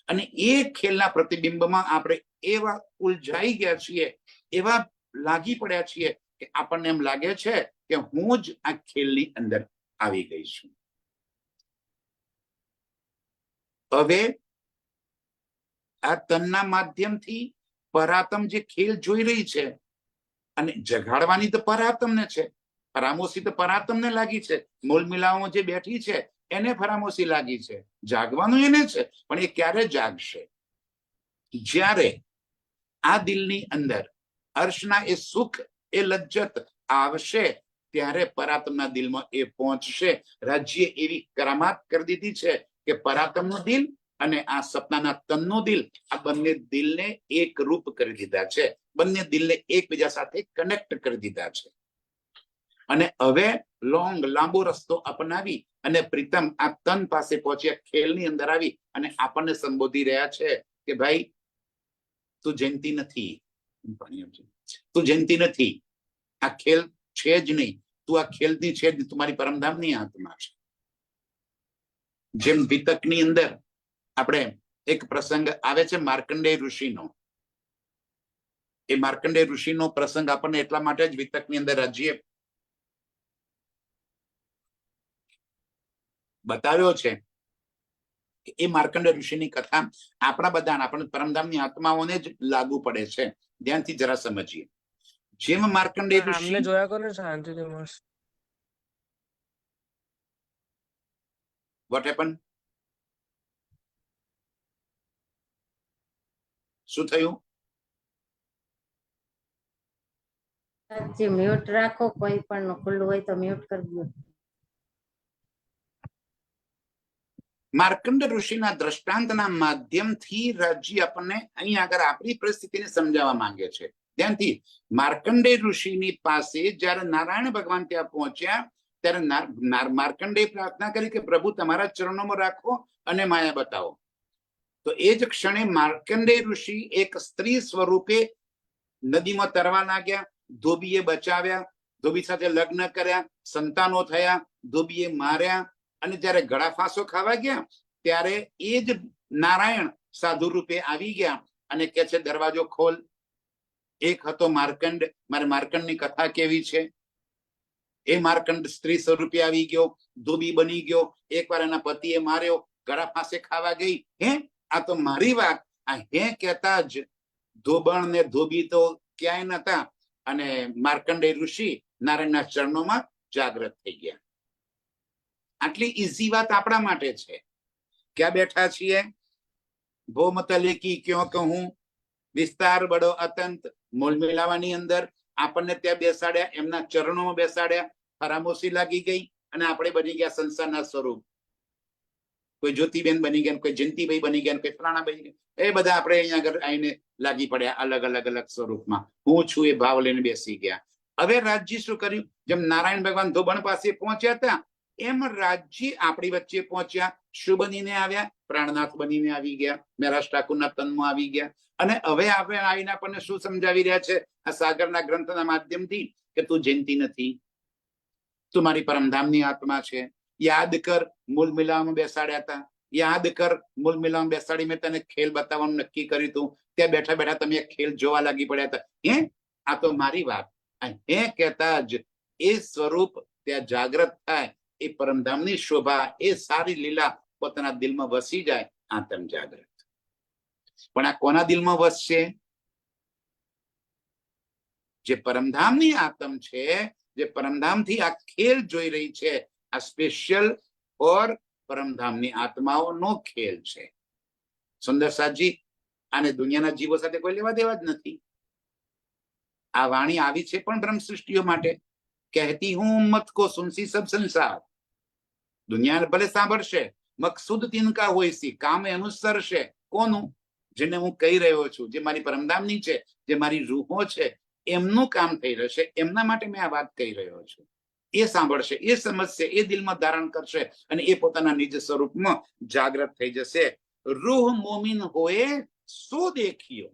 અને એ ખેલના પ્રતિબિંબમાં આપણે એવા ઉલઝાઈ ગયા છીએ, એવા લાગી પડ્યા છીએ કે આપણને એમ લાગે છે કે હું જ આ ખેલની અંદર આવી ગઈ છું. હવે આ તનના માધ્યમથી પરાતમ જે ખેલ જોઈ રહી છે, અને જગાડવાની તો પરાતમને છે, ફરામોશી તો પરાતમને લાગી છે. મૂળ મિલાવામાં જે બેઠી છે એને ફરામોશી લાગી છે. જાગવાનું એને છે, પણ એ ક્યારે જાગશે? જ્યારે આ દિલની અંદર અર્શના એ સુખ, એ લજ્જત આવશે, ત્યારે પરાતમના દિલમાં એ પહોંચશે. રાજ્યએ એવી કરામાત કરી દીધી છે કે પરાતમનું દિલ અને આ સપનાના તનનું દિલ, આ બંને દિલને એક રૂપ કરી દીધા છે. બંને દિલને એકબીજા સાથે કનેક્ટ કરી દીધા છે. અને હવે લાંબો રસ્તો અપનાવી અને પ્રીતમ આ તન પાસે પહોંચ્યા, ખેલની અંદર આવી અને આપણને સંબોધી રહ્યા છે કે ભાઈ તું જયંતી નથી, તું જયંતી નથી, આ ખેલ છે જ નહીં, તું આ ખેલની છે જ, તમારી પરમધામની આત્મા છે. જેમ વિતકની અંદર આપણે એક પ્રસંગ આવે છે માર્કંડેય ઋષિનો. એ માર્કંડેય ઋષિનો પ્રસંગ આપણને એટલા માટે જ વિતકની અંદર હજી બતાવ્યો છે કે એ માર્કંડેય ઋષિની કથા આપણા બધાને, આપણને પરમધામની આત્માઓને જ લાગુ પડે છે. ધ્યાનથી જરા સમજીએ. જેમ માર્કંડેય ઋષિ આમને જોયા કરો ને શાંતિથી મસ્ત. What happen? શું થયું? જે મ્યુટ રાખો, કોઈ પણ ખુલ્લું હોય તો મ્યુટ કરી દો. માર્કંડ ઋષિના દ્રષ્ટાંતના માધ્યમથી રાજ્ય આપણને અહીં આગળ આપણી પરિસ્થિતિને સમજાવવા માંગે છે. ત્યાંથી માર્કંડેય ઋષિની પાસે જ્યારે નારાયણ ભગવાન ત્યાં પહોંચ્યા ત્યારે માર્કંડેય પ્રાર્થના કરી કે પ્રભુ તમારા ચરણોમાં રાખો અને માયા બતાવો. તો એ જ ક્ષણે માર્કંડેય ઋષિ એક સ્ત્રી સ્વરૂપે નદીમાં તરવા લાગ્યા. ધોબીએ બચાવ્યા, ધોબી સાથે લગ્ન કર્યા, સંતાનો થયા, ધોબીએ માર્યા. અને જયારે ગળા ફાંસો ખાવા ગયા ત્યારે એ જ નારાયણ સાધુ રૂપે આવી ગયા અને કે છે દરવાજો ખોલ. એક હતો માર્કંડ. મારે માર્કંડની કથા કેવી છે. એ માર્કંડ સ્ત્રી સ્વરૂપે આવી ગયો, ધોબી બની ગયો. એકવાર એના પતિએ માર્યો, ગળા ફાંસે ખાવા ગઈ. હે, આ તો મારી વાત. આ હે કહેતા જ ધોબણ ને ધોબી તો ક્યાંય નતા અને માર્કંડેય ઋષિ નારાયણના ચરણોમાં જાગૃત થઈ ગયા. આટલી ઈઝી વાત આપણા માટે છે. ક્યાં બેઠા છીએ? ભોમતલે કી ક્યો કહું, વિસ્તાર બડો અતંત. મોલ મિલાવાની અંદર આપણને ત્યાં બેસાડ્યા, એમના ચરણોમાં બેસાડ્યા. ફરામોશી લાગી ગઈ અને આપણે બની ગયા સંસારના સ્વરૂપ. કોઈ જ્યોતિબેન બની ગયા, કોઈ જયંતિભાઈ બની ગયા, કોઈ ફલાણા બની ગયા. એ બધા આપણે અહીંયા આગળ આવીને લાગી પડ્યા અલગ અલગ અલગ સ્વરૂપમાં. હું છું એ ભાવ લઈને બેસી ગયા. હવે રાજજી શું કર્યું? જેમ નારાયણ ભગવાન ધોબણ પાસે પહોંચ્યા હતા એમ રાજજી આપણી વચ્ચે પહોંચ્યા. શું બનીને આવ્યા? પ્રાણનાથ બનીને આવી ગયા. મેરાજ ઠાકુરના તનમાં આવી ગયા. અને હવે આપણે આવીને આપણને શું સમજાવી રહ્યા છે આ સાગરના ગ્રંથના માધ્યમથી? કે તું જયંતિ નથી, તું મારી પરમધામની આત્મા છે. યાદ કર, મૂળ મિલાવવામાં બેસાડ્યા હતા. યાદ કર, મૂળ મિલાવવામાં બેસાડી મેં તને ખેલ બતાવવાનું નક્કી કર્યું હતું. ત્યાં બેઠા બેઠા તમે ખેલ જોવા લાગી પડ્યા હતા. હે, આ તો મારી વાત. હે કહેતા જ એ સ્વરૂપ ત્યાં જાગૃત થાય. એ પરમધામની શોભા, એ સારી લીલા પોતાના દિલમાં વસી જાય. આત્મ જાગૃત. પણ આ કોના દિલમાં વસશે? જે પરમધામની આત્મ છે, જે પરમધામથી આ ખેલ જોઈ રહી છે. આ સ્પેશિયલ ઓર પરમધામની આત્માઓનો ખેલ છે. સુંદર સાજી, આને દુનિયાના જીવો સાથે કોઈ લેવા દેવા જ નથી. આ વાણી આવી છે પણ બ્રહ્મ સૃષ્ટિઓ માટે. કહેતી હું ઉમ્મત કો સુનસી સબ સંસાર. દુનિયા ભલે સાંભળશે, મકસૂદ તિનકા હોય સી, કામ અનુસરશે. કોનું? જેને હું કહી રહ્યો છું, જે મારી પરમધામની છે, જે મારી રૂહો છે, એમનું કામ થઈ રહેશે. એમના માટે મેં આ વાત કહી રહ્યો છું. એ સાંભળશે, એ સમજશે, એ દિલમાં ધારણ કરશે અને એ પોતાના નિજ સ્વરૂપમાં જાગૃત થઈ જશે. રૂહ મોમિન હોય સો દેખિયો.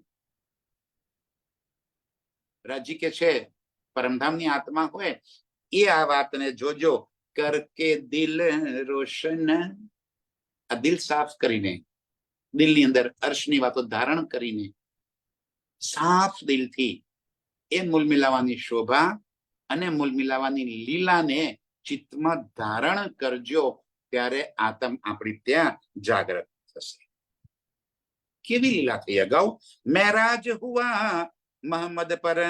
રાજી કે છે પરમધામની આત્મા હોય એ આ વાતને જોજો. કરકે દિલ રોશન, આ દિલ સાફ કરીને, દિલની અંદર અર્શની વાતો ધારણ કરીને સાફ દિલથી એ મૂલ મિલાવાની શોભા અને મૂલ મિલાવાની લીલાને ચિત્તમાં ધારણ કરજો. ત્યારે આત્મ આપણી ત્યાં જાગૃત થશે. કેવી લીલા થઈ? અગાઉ મેરાજ હુઆ મોહમ્મદ પર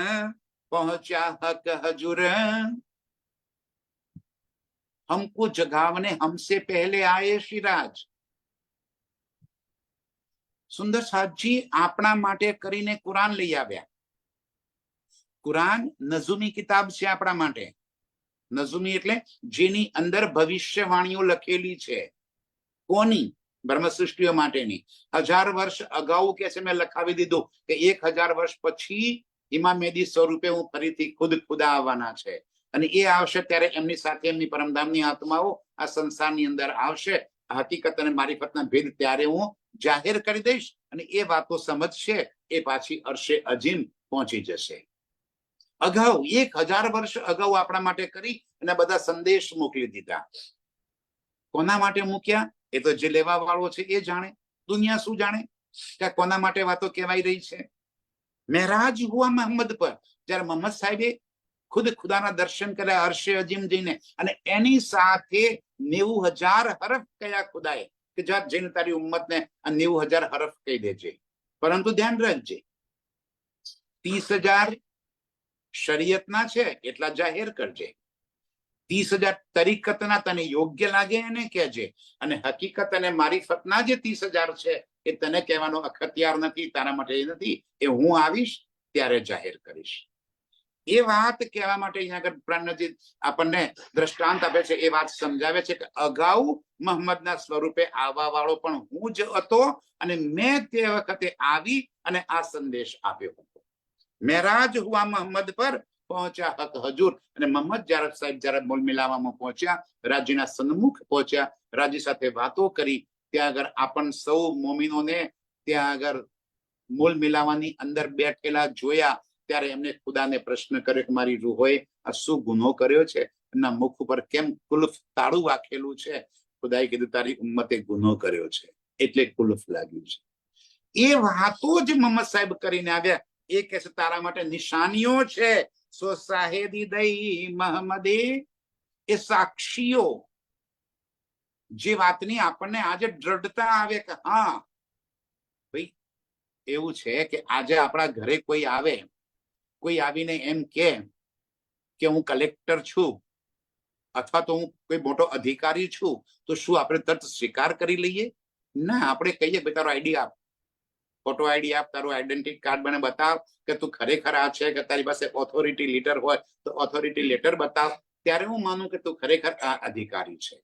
પહોંચ્યા હક હજુર. हमको जगावने हमसे पहले आए शिराज. સુંદર સાજી આપણા માટે કરીને કુરાન લઈ આવ્યા. કુરાન નઝુમી કિતાબ છે આપણા માટે. નઝુમી એટલે જેની અંદર ભવિષ્યવાણીઓ લખેલી છે. કોની? બ્રહ્મ સૃષ્ટિઓ માટેની. 1000 વર્ષ અગાઉ કે છે મેં લખાવી દીધું કે 1000 વર્ષ પછી ઇમામ મેહદી સ્વરૂપે હું ફરીથી ખુદા આવવાના છે. અને એ આવશે ત્યારે એમની સાથે એમની પરમધામની આત્માઓ આ સંસારની અંદર આવશે. હકીકત અને મારીફતના ભેદ ત્યારે હું જાહેર કરી દઈશ અને એ વાતો સમજશે. એ પાછી અરશે અજીમ પહોંચી જશે. અગાઉ 1000 વર્ષ અગાઉ આપણા માટે કરી અને બધા સંદેશ મોકલી દીધા. કોના માટે મૂક્યા એ તો જે લેવા વાળો છે એ જાણે. દુનિયા શું જાણે કે કોના માટે વાતો કહેવાઈ રહી છે. મહેરાજ હુઆ મોહમ્મદ પર જયારે મોહમ્મદ સાહેબે ખુદ ખુદાના દર્શન કર્યા અરશે અજીમ જઈને, અને એની સાથે 90,000 હરફ કયા ખુદાએ કે જા જઈને તારી ઉમ્મતને આ 90,000 હરફ કહી દેજે. પરંતુ ધ્યાન રાખજે 30,000 શરીયતના છે એટલા જાહેર કરજે. 30,000 તરીકતના તને યોગ્ય લાગે એને કહેજે, અને હકીકત અને મારીફતના જે 30,000 છે એ તને કહેવાનો અખત્યાર નથી, તારા માટે એ નથી. એ હું આવીશ ત્યારે જાહેર કરીશ. એ વાત કહેવા માટે અહીંયા આગળ પ્રાણજી આપણને દ્રષ્ટાંત આપે છે. એ વાત સમજાવે છે કે અગાઉ મોહમ્મદના સ્વરૂપે આવવા વાળો પણ હું જ હતો, અને મેં તે વખતે આવી અને આ સંદેશ આપ્યો હતો. મહેરાજ હુઆ મોહમ્મદ પર પહોંચ્યા હક હજુર. અને મોહમ્મદ સાહેબ જયારે મૂલ મિલાવામાં પહોંચ્યા, રાજીના સન્મુખ પહોંચ્યા, રાજી સાથે વાતો કરી. ત્યાં આગળ આપણ સૌ મોમિનોને ત્યાં આગળ મૂલ મિલાવાની અંદર બેઠેલા જોયા. ત્યારે એમને ખુદાને પ્રશ્ન કર્યો કે મારી રૂહોએ આ શું ગુનો કર્યો છે, એમના મુખ ઉપર કેમ કુલ્ફ તાળું વાખેલું છે? ખુદાએ કીધું તારી ઉમ્મતે ગુનો કર્યો છે એટલે કુલ્ફ લાગ્યું છે. એ વાતો જ મોહમ્મદ સાહેબ કરીને આવ્યા. એ કહે છે તારા માટે નિશાનીઓ છે. સો સાહેદી દઈ મોહમ્મદે, એ સાક્ષીઓ જે વાતની આપણને આજે દ્રઢતા આવે કે હા ભાઈ એવું છે કે આજે આપણા ઘરે કોઈ આવે, કોઈ આવીને એમ કે હું કલેક્ટર છું અથવા તો હું કોઈ મોટો અધિકારી છું, તો શું આપણે તરત સ્વીકાર કરી લઈએ? ના, આપણે કહીએ ભાઈ તારો આઈડી આપ, ફોટો આઈડી આપ, તારું આઈડેન્ટિટી કાર્ડ મને બતાવ કે તું ખરેખર આ છે, કે તારી પાસે ઓથોરિટી લેટર હોય તો ઓથોરિટી લેટર બતાવ, ત્યારે હું માનું કે તું ખરેખર આ અધિકારી છે.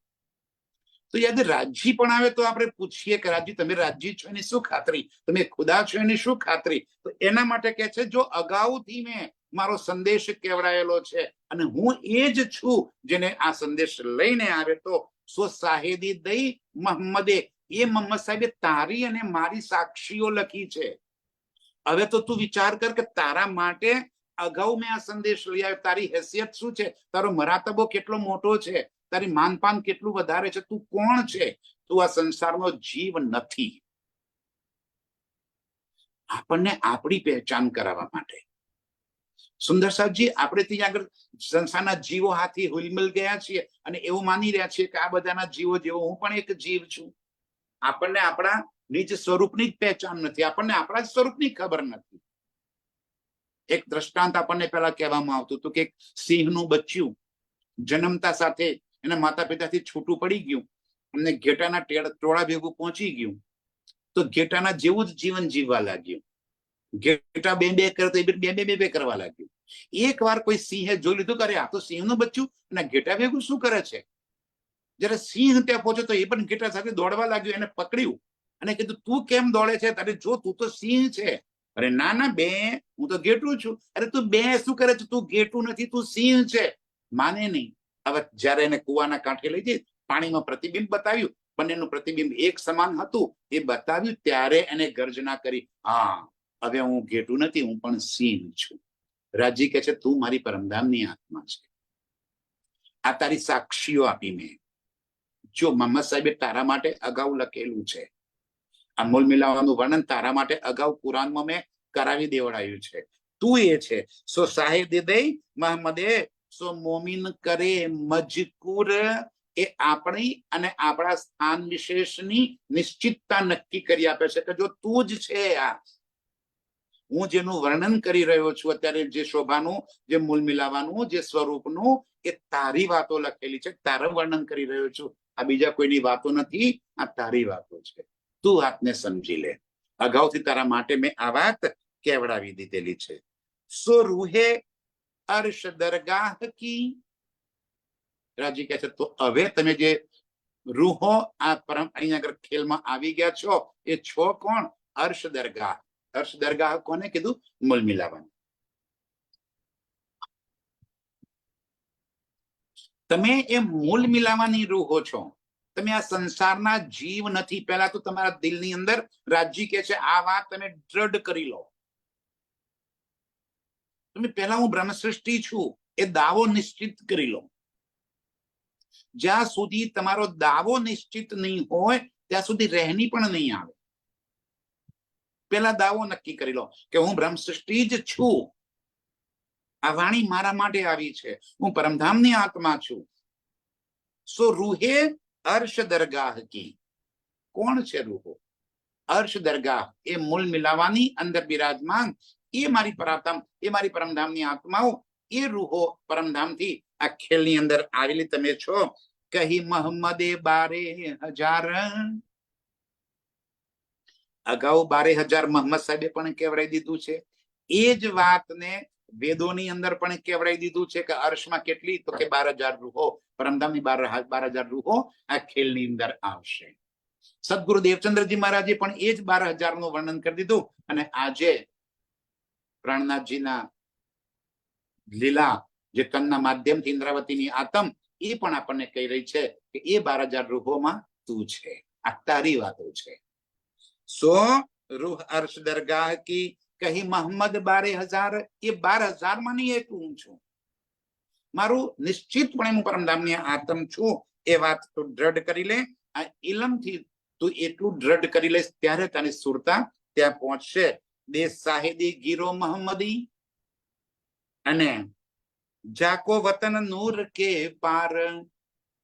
તો યાદ રાજી પણ આવે તો આપણે પૂછીએ કે રાજી તમે રાજી છો એની શું ખાતરી? તમે ખુદા છો એની શું ખાતરી? તો એના માટે કહે છે જો અગાઉથી મેં મારો સંદેશ કેવડાયેલો છે અને હું એ જ છું જેને આ સંદેશ લઈને આવે, તો સો સાહેદી દઈ મોહમ્મદે, એ મોહમ્મદ સાહેબે તારી અને મારી સાક્ષીઓ લખી છે. હવે તો તું વિચાર કર કે તારા માટે અગાઉ મેં આ સંદેશ લઈ આવ્યો. તારી હેસિયત શું છે? તારો મરાતબો કેટલો મોટો છે? તારી માનપાન કેટલું વધારે છે? તું કોણ છે? તું આ સંસારનો જીવ નથી. આપણને આપણી પહેચાન કરાવવા માટે સુંદર સાહેબજી આપણે ત્યાં આગળ સંસારના જીવો હાથી હુલમિલ ગયા છીએ અને એવું માની રહ્યા છીએ કે આ બધાના જીવો જેવો હું પણ એક જીવ છું. આપણને આપણા નિજ સ્વરૂપની જ પહેચાન નથી, આપણને આપણા જ સ્વરૂપની ખબર નથી. એક દ્રષ્ટાંત આપણને પહેલા કહેવામાં આવતું હતું કે એક સિંહનું બચ્ચું જન્મતા સાથે એના માતા પિતાથી છૂટું પડી ગયું અને ઘેટાના ટોળા ભેગું પહોંચી ગયું, તો ઘેટાના જેવું જ જીવન જીવવા લાગ્યું. ઘેટા બે બે કરતો બે કરવા લાગ્યું. એક વાર કોઈ સિંહે જોઈ લીધું કે આ તો સિંહનું બચ્ચું અને ઘેટા ભેગું શું કરે છે? જયારે સિંહ ત્યાં પહોંચ્યો તો એ પણ ઘેટા સાથે દોડવા લાગ્યો. એને પકડ્યું અને કીધું તું કેમ દોડે છે? તારે જો તું તો સિંહ છે. અરે ના ના બે, હું તો ઘેટું છું. અરે તું બે શું કરે છે? તું ઘેટું નથી, તું સિંહ છે. માને નહીં. હવે જયારે એને કુવાના કાંઠે લઈ જઈ પાણીમાં પ્રતિબિંબ બતાવ્યું, બંનેનું પ્રતિબિંબ એક સમાન હતું, એ બતાવ્યું ત્યારે એને ગર્જના કરી, હા હવે હું ઘેટું નથી, હું પણ સિંહ છું. રાજી કહે છે તું મારી પરમધામની આત્મા છે. આ તારી સાક્ષીઓ આપી મેં. જો મોહમ્મદ સાહેબે તારા માટે અગાઉ લખેલું છે. આ મૂલ મિલાવાનું વર્ણન તારા માટે અગાઉ કુરાનમાં મેં કરાવી દેવડાયું છે. તું એ છે. સો સાહેબ દે મોહમ્મદે, સો મોમિન કરે મજકૂર, એ આપણી અને આપણા સ્થાન વિશેષની નિશ્ચિતતા નક્કી કરી આપે છે કે જો તું જ છે, આ હું જેનું વર્ણન કરી રહ્યો છું અત્યારે, જે શોભાનું, જે મૂલ મિલાવાનું, જે સ્વરૂપનું, એ તારી વાતો લખેલી છે, તારું વર્ણન કરી રહ્યો છું. આ બીજા કોઈની વાતો નથી, આ તારી વાતો છે. તું વાતને સમજી લે. અગાઉથી તારા માટે મેં આ વાત કેવડાવી દીધેલી છે. સો રૂહે અર્શ દરગાહ કી, રાજી કહે છે તો હવે તમે જે રૂહો આ પરમ અહીંયા આગળ ખેલમાં આવી ગયા છો, એ છો કોણ? અર્શ દરગાહ. અર્શ દરગાહ કોને કીધું? મૂલ મિલાવાનું. તમે એ મૂલ મિલાવાની રૂહો છો. તમે આ સંસારના જીવ નથી. પહેલા તો તમારા દિલની અંદર રાજી કે છે આ વાત તમે દ્રઢ કરી લો. તમે પહેલા હું બ્રહ્મ સૃષ્ટિ છું એ દાવો નિશ્ચિત કરી લો. જ્યાં સુધી તમારો દાવો નિશ્ચિત નહીં હોય ત્યાં સુધી રહેણી પણ નહીં આવે. પેલા દાવો નક્કી કરી લો કે હું બ્રહ્મ સૃષ્ટિ જ છું, આ વાણી મારા માટે આવી છે, હું પરમધામની આત્મા છું. સો રૂહે અર્શ દરગાહ કી. કોણ છે રૂહો? અર્શ દરગાહ એ મૂળ મિલાવાની અંદર બિરાજમાન એ મારી પરાતમ, એ મારી પરમધામની આત્માઓ, એ રૂહો પરમધામથી આ ખેલની અંદર આવેલી તમે છો. કહી મોહમ્મદે 12,000. અગાઉ 12,000 મોહમ્મદ સાહેબે પણ કેવડાવી દીધું છે. એ જ વાતને વેદોની અંદર પણ કેવડાવી દીધું છે કે અર્શમાં કેટલી, તો કે 12,000 રૂહો, પરમધામની 12,000 રૂહો આ ખેલની અંદર આવશે. સદગુરુ દેવચંદ્રજી મહારાજે પણ એ જ 12,000 નું વર્ણન કરી દીધું. અને આજે પ્રાણનાથજીના લીલા જે તનના માધ્યમથી ઇન્દ્રાવતીની આતમ એ પણ આપણને કહી રહી છે કે એ 12,000 રૂહોમાં તું છે, આ તારી વાતો છે. સો રૂહ અર્શ દરગાહ કી કહી મોહમ્મદ 12,000, એ 12,000 માંની એક હું છું. મારું નિશ્ચિતપણે હું પરમધામની આત્મ છું એ વાત તું દ્રઢ કરી લે. આ ઇલમથી તું એટલું દ્રઢ કરી લઈશ ત્યારે તારી સુરતા ત્યાં પહોંચશે. દેશ સાહેદી ગીરો મોહમ્મદી અને જાકો વતન નૂર કે પાર.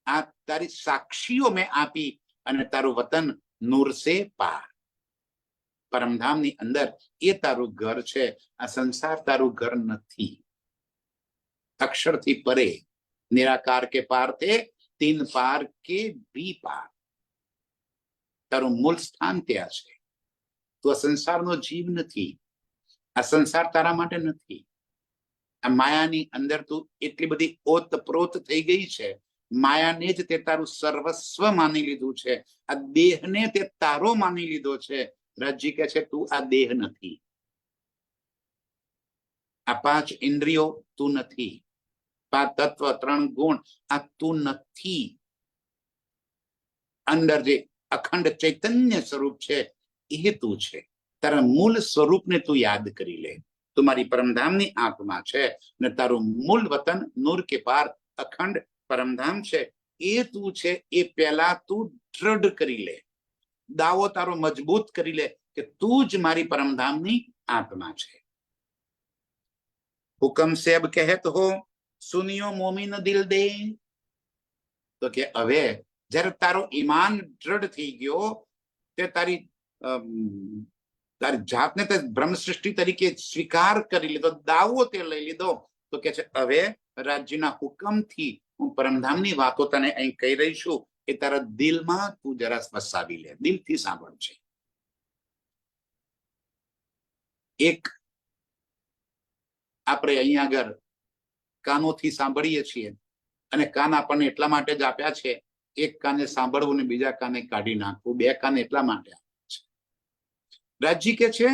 આ તારી સાક્ષીઓ મેં આપી અને તારું વતન નૂર સે પાર, પરમધામની અંદર એ તારું ઘર છે. આ સંસાર તારું ઘર નથી. અક્ષરથી પરે, નિરાકાર કે પાર તે, તીન પાર કે બી પાર. તારું મૂળ સ્થાન ત્યાં છે. તું આ સંસારનો જીવ નથી, આ સંસાર તારા માટે નથી. આ માયાની અંદર તું એટલી બધી ઓતપ્રોત થઈ ગઈ છે. માયાને જ તે તારું સર્વસ્વ માની લીધું છે. આ દેહને તે તારો માની લીધો છે. રાજજી કહે છે તું આ દેહ નથી, આ 5 ઇન્દ્રિયો તું નથી, 5 તત્વ 3 ગુણ આ તું નથી. અંદર જે અખંડ ચૈતન્ય સ્વરૂપ છે એ તું છે. તારા મૂળ સ્વરૂપને તું યાદ કરી લે. તું મારી પરમધામની આત્મા છે ને તારું મૂળ વતન નૂર કે પાર અખંડ પરમધામ છે. એ તું છે એ પહેલા તું દ્રઢ કરી લે, દાવો તારો મજબૂત કરી લે કે તું જ મારી પરમધામની આત્મા છે. હુકમ સે અબ કહેત હો સુનિયો મોમિન દિલ દે. તો કે હવે જ્યારે તારો ઈમાન દ્રઢ થઈ ગયો, તે તારી જાતને તે બ્રહ્મ સૃષ્ટિ તરીકે સ્વીકાર કરી લીધો, દાવો તે લઈ લીધો, તો કે છે હવે રાજ્યના હુકમથી હું પરમધામની વાતો તને અહીં કહી રહી છું એ તારા દિલમાં તું જરા વસાવી લે, દિલથી સાંભળજે. એક આપણે અહીંયા આગળ કાનોથી સાંભળીએ છીએ અને કાન આપણને એટલા માટે જ આપ્યા છે, એક કાને સાંભળવું ને બીજા કાને કાઢી નાખવું. 2 કાન એટલા માટે આપ્યા છે. રાજજી કે છે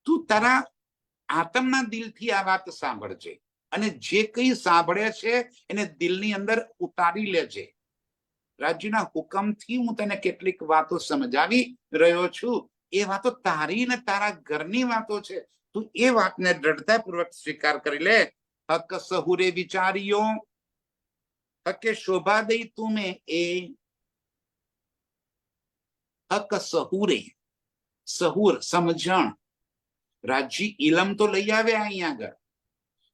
તું તારા આત્મના દિલથી આ વાત સાંભળજે અને જે કઈ સાંભળે છે એને દિલની અંદર ઉતારી લેજે. રાજ્યના હુકમથી હું તને કેટલીક વાતો સમજાવી રહ્યો છું. એ વાતો તારી ને તારા ઘરની વાતો છે. તું એ વાતને દ્રઢતાપૂર્વક સ્વીકાર કરી લે. હક સહુરે વિચાર્યો હકે શોભા દઈ તુમે એ. હક સહુરે, સહુર સમજણ. રાજ્ય ઇલમ તો લઈ આવે અહીંયા આગળ,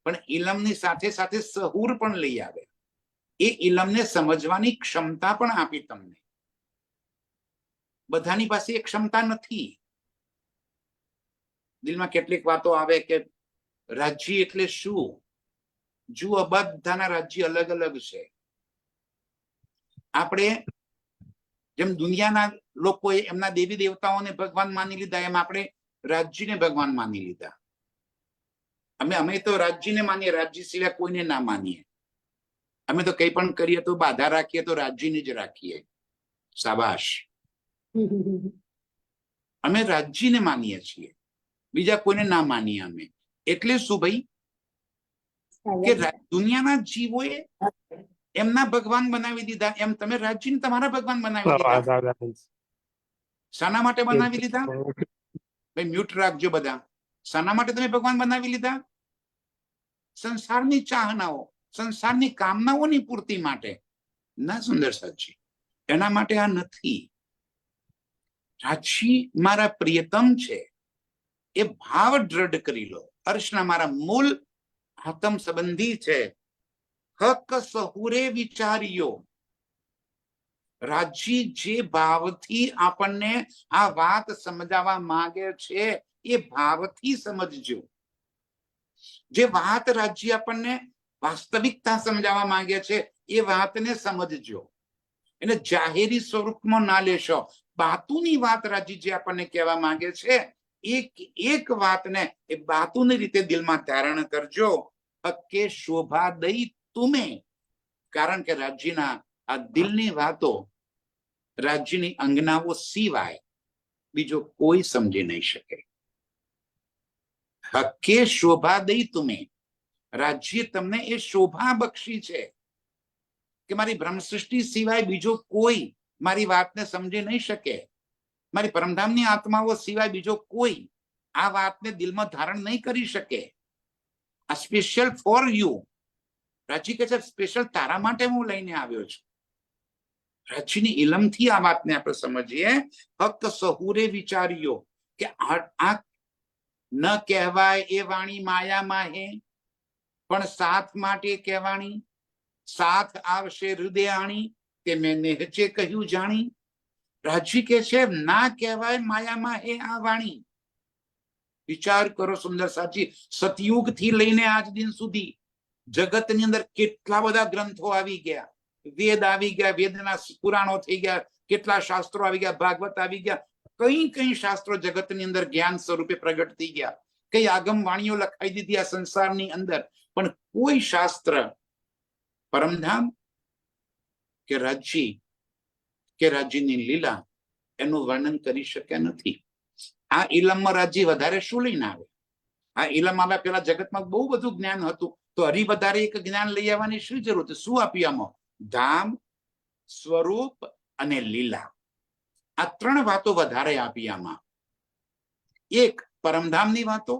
પણ ઇલમની સાથે સાથે સહુર પણ લઈ આવે. એ ઇલમને સમજવાની ક્ષમતા પણ આપી તમને. બધાની પાસે એ ક્ષમતા નથી. દિલમાં કેટલીક વાતો આવે કે રાજ્ય એટલે શું. જુઓ, બધાના રાજ્ય અલગ અલગ છે. આપણે જેમ દુનિયાના લોકોએ એમના દેવી દેવતાઓને ભગવાન માની લીધા, એમ આપણે રાજ્યને ભગવાન માની લીધા. અમે તો રાજ્યને માનીએ, રાજ્ય સિવાય કોઈને ના માનીએ. અમે તો કઈ પણ કરીએ તો બાધા રાખીએ તો રાજ્યને જ રાખીએ. શાબાશ, અમે રાજ્યને માનીએ છીએ, બીજા કોઈને ના માનીએ અમે. એટલે શું ભાઈ કે દુનિયાના જીવોએ એમના ભગવાન બનાવી દીધા, એમ તમે રાજ્યને તમારા ભગવાન બનાવી દીધા. શાના માટે બનાવી લીધા? ભાઈ મ્યુટ રાખજો બધા. શાના માટે તમે ભગવાન બનાવી લીધા? સંસારની ચાહનાઓ, સંસારની કામનાઓની પૂર્તિ માટે. ના સુંદર સાચી, એના માટે આ નથી. રાજ્ય મારા પ્રિયતમ છે એ ભાવ દ્રઢ કરી લો. અર્શના મારા મૂળ આતમ સંબંધી છે. હક સહુરે વિચાર્યો. રાજ્ય જે ભાવથી આપણને આ વાત સમજાવવા માંગે છે એ ભાવથી સમજજો. જે વાત રાજ્ય આપણને વાસ્તવિકતા સમજાવવા માંગે છે એ વાતને સમજજો. એને જાહેરી સ્વરૂપમાં ના લેશો. બાતુની વાત રાજ્ય જે આપણને કહેવા માંગે છે એક વાતને એ બાતુની રીતે દિલમાં ધારણ કરજો. હક્કે શોભા દઈ તુમે. કારણ કે રાજ્યના આ દિલની વાતો રાજ્યની અંગનાઓ સિવાય બીજો કોઈ સમજી નહીં શકે. હક્કે શોભા દઈ તુમે. રાજ્ય તમને એ શોભા બક્ષી છે કે મારી બ્રહ્મ સૃષ્ટિ સિવાય બીજો કોઈ મારી વાતને સમજી નહીં શકે. મારી પરમધામની આત્માઓ સિવાય બીજો કોઈ આ વાતને દિલમાં ધારણ નહીં કરી શકે. આ સ્પેશિયલ ફોર યુ. રાજ્ય કે છે સ્પેશિયલ તારા માટે હું લઈને આવ્યો છું. રાજ્યની ઇલમથી આ વાતને આપણે સમજીએ. હક સહુરે વિચાર્યો કે આ ન કહેવાય એ વાણી માયામાં હે, પણ સાથ માટે કહેવાણી. સાથ આવશે હૃદયાણી તે મેં નેહચે કહ્યું જાણી. રાજ્ય કે છે ના કહેવાય માયામાં હે આ વાણી. વિચાર કરો સુંદર સાચી, સતયુગ થી લઈને આજ દિન સુધી જગતની અંદર કેટલા બધા ગ્રંથો આવી ગયા. વેદ આવી ગયા, વેદના પુરાણો થઈ ગયા, કેટલા શાસ્ત્રો આવી ગયા, ભાગવત આવી ગયા. કઈ શાસ્ત્રો જગતની અંદર જ્ઞાન સ્વરૂપે પ્રગટ થઈ ગયા. કઈ આગમ વાણીઓ લખાઈ દીધી આ સંસારની અંદર. પણ કોઈ શાસ્ત્ર પરમધામ કે રાજ્યની લીલા એનું વર્ણન કરી શક્યા નથી. આ ઇલમમાં રાજ્ય વધારે શું લઈને આવે? આ ઇલમ આવ્યા પેલા જગતમાં બહુ બધું જ્ઞાન હતું, તો હરી વધારે એક જ્ઞાન લઈ આવવાની શું જરૂર હતી? શું આપ્યું આમાં? ધામ, સ્વરૂપ અને લીલા. આ ત્રણ વાતો વધારે આપી આમાં. એક પરમધામની વાતો,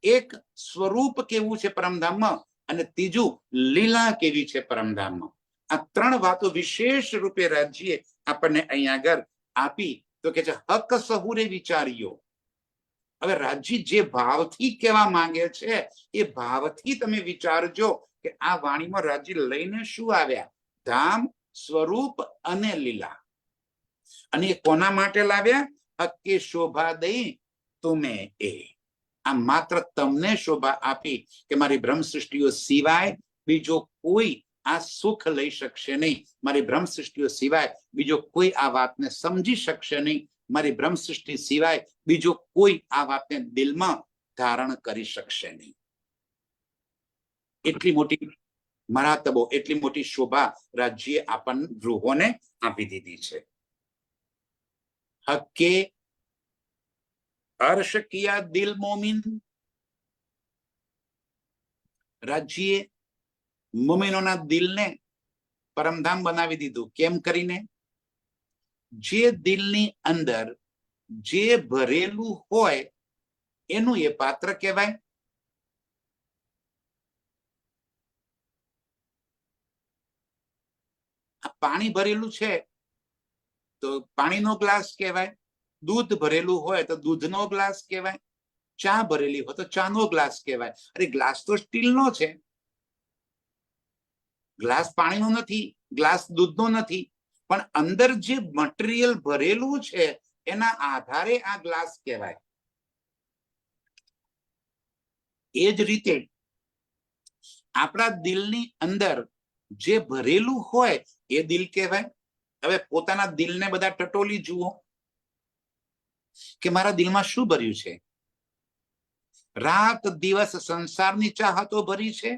એક સ્વરૂપ કેવું છે પરમધામમાં, અને ત્રીજું લીલા કેવી છે પરમધામમાં. આ ત્રણ વાતો વિશેષ રૂપે રાજ્યે આપણને અહીંયા આગળ આપી. તો કે છે હક સહુરે વિચાર્યો. હવે રાજ્ય જે ભાવથી કહેવા માંગે છે એ ભાવથી તમે વિચારજો કે આ વાણીમાં રાજ્ય લઈને શું આવ્યા? ધામ, સ્વરૂપ અને લીલા. અને એ કોના માટે લાવ્યા? હક્કે શોભા દઈ તુમે એ. આ માત્ર તમને શોભા આપી કે મારી બ્રહ્મ સૃષ્ટિઓ સિવાય બીજો કોઈ આ સુખ લઈ શકશે નહીં. મારી બ્રહ્મ સૃષ્ટિઓ સિવાય બીજો કોઈ આ વાતને સમજી શકશે નહીં. મારી બ્રહ્મ સૃષ્ટિ સિવાય બીજો કોઈ આ વાતને દિલમાં ધારણ કરી શકશે નહીં. એટલી મોટી મરાતબો, એટલી મોટી શોભા રાજ્યે આપણને રૂહોને આપી દીધી છે. હક્કે અર્શ કિયા દિલ મોમિન. રાજ્યે મોમિનોના દિલને પરમધામ બનાવી દીધું. કેમ કરીને? જે દિલની અંદર જે ભરેલું હોય એનું એ પાત્ર કહેવાય. આ પાણી ભરેલું છે તો પાણીનો ગ્લાસ કહેવાય. દૂધ ભરેલું હોય તો દૂધનો ગ્લાસ કહેવાય. ચા ભરેલી હોય તો ચાનો ગ્લાસ કહેવાય. અરે ગ્લાસ તો સ્ટીલનો છે, ગ્લાસ પાણીનો નથી, ગ્લાસ દૂધનો નથી. પણ અંદર જે મટીરિયલ ભરેલું છે એના આધારે આ ગ્લાસ કહેવાય. એ જ રીતે આપણા દિલની અંદર જે ભરેલું હોય એ દિલ કહેવાય. હવે પોતાના દિલને બધા ટટોલી જુઓ કે મારા દિલમાં શું ભર્યું છે. રાત દિવસ સંસારની ચાહતો ભરી છે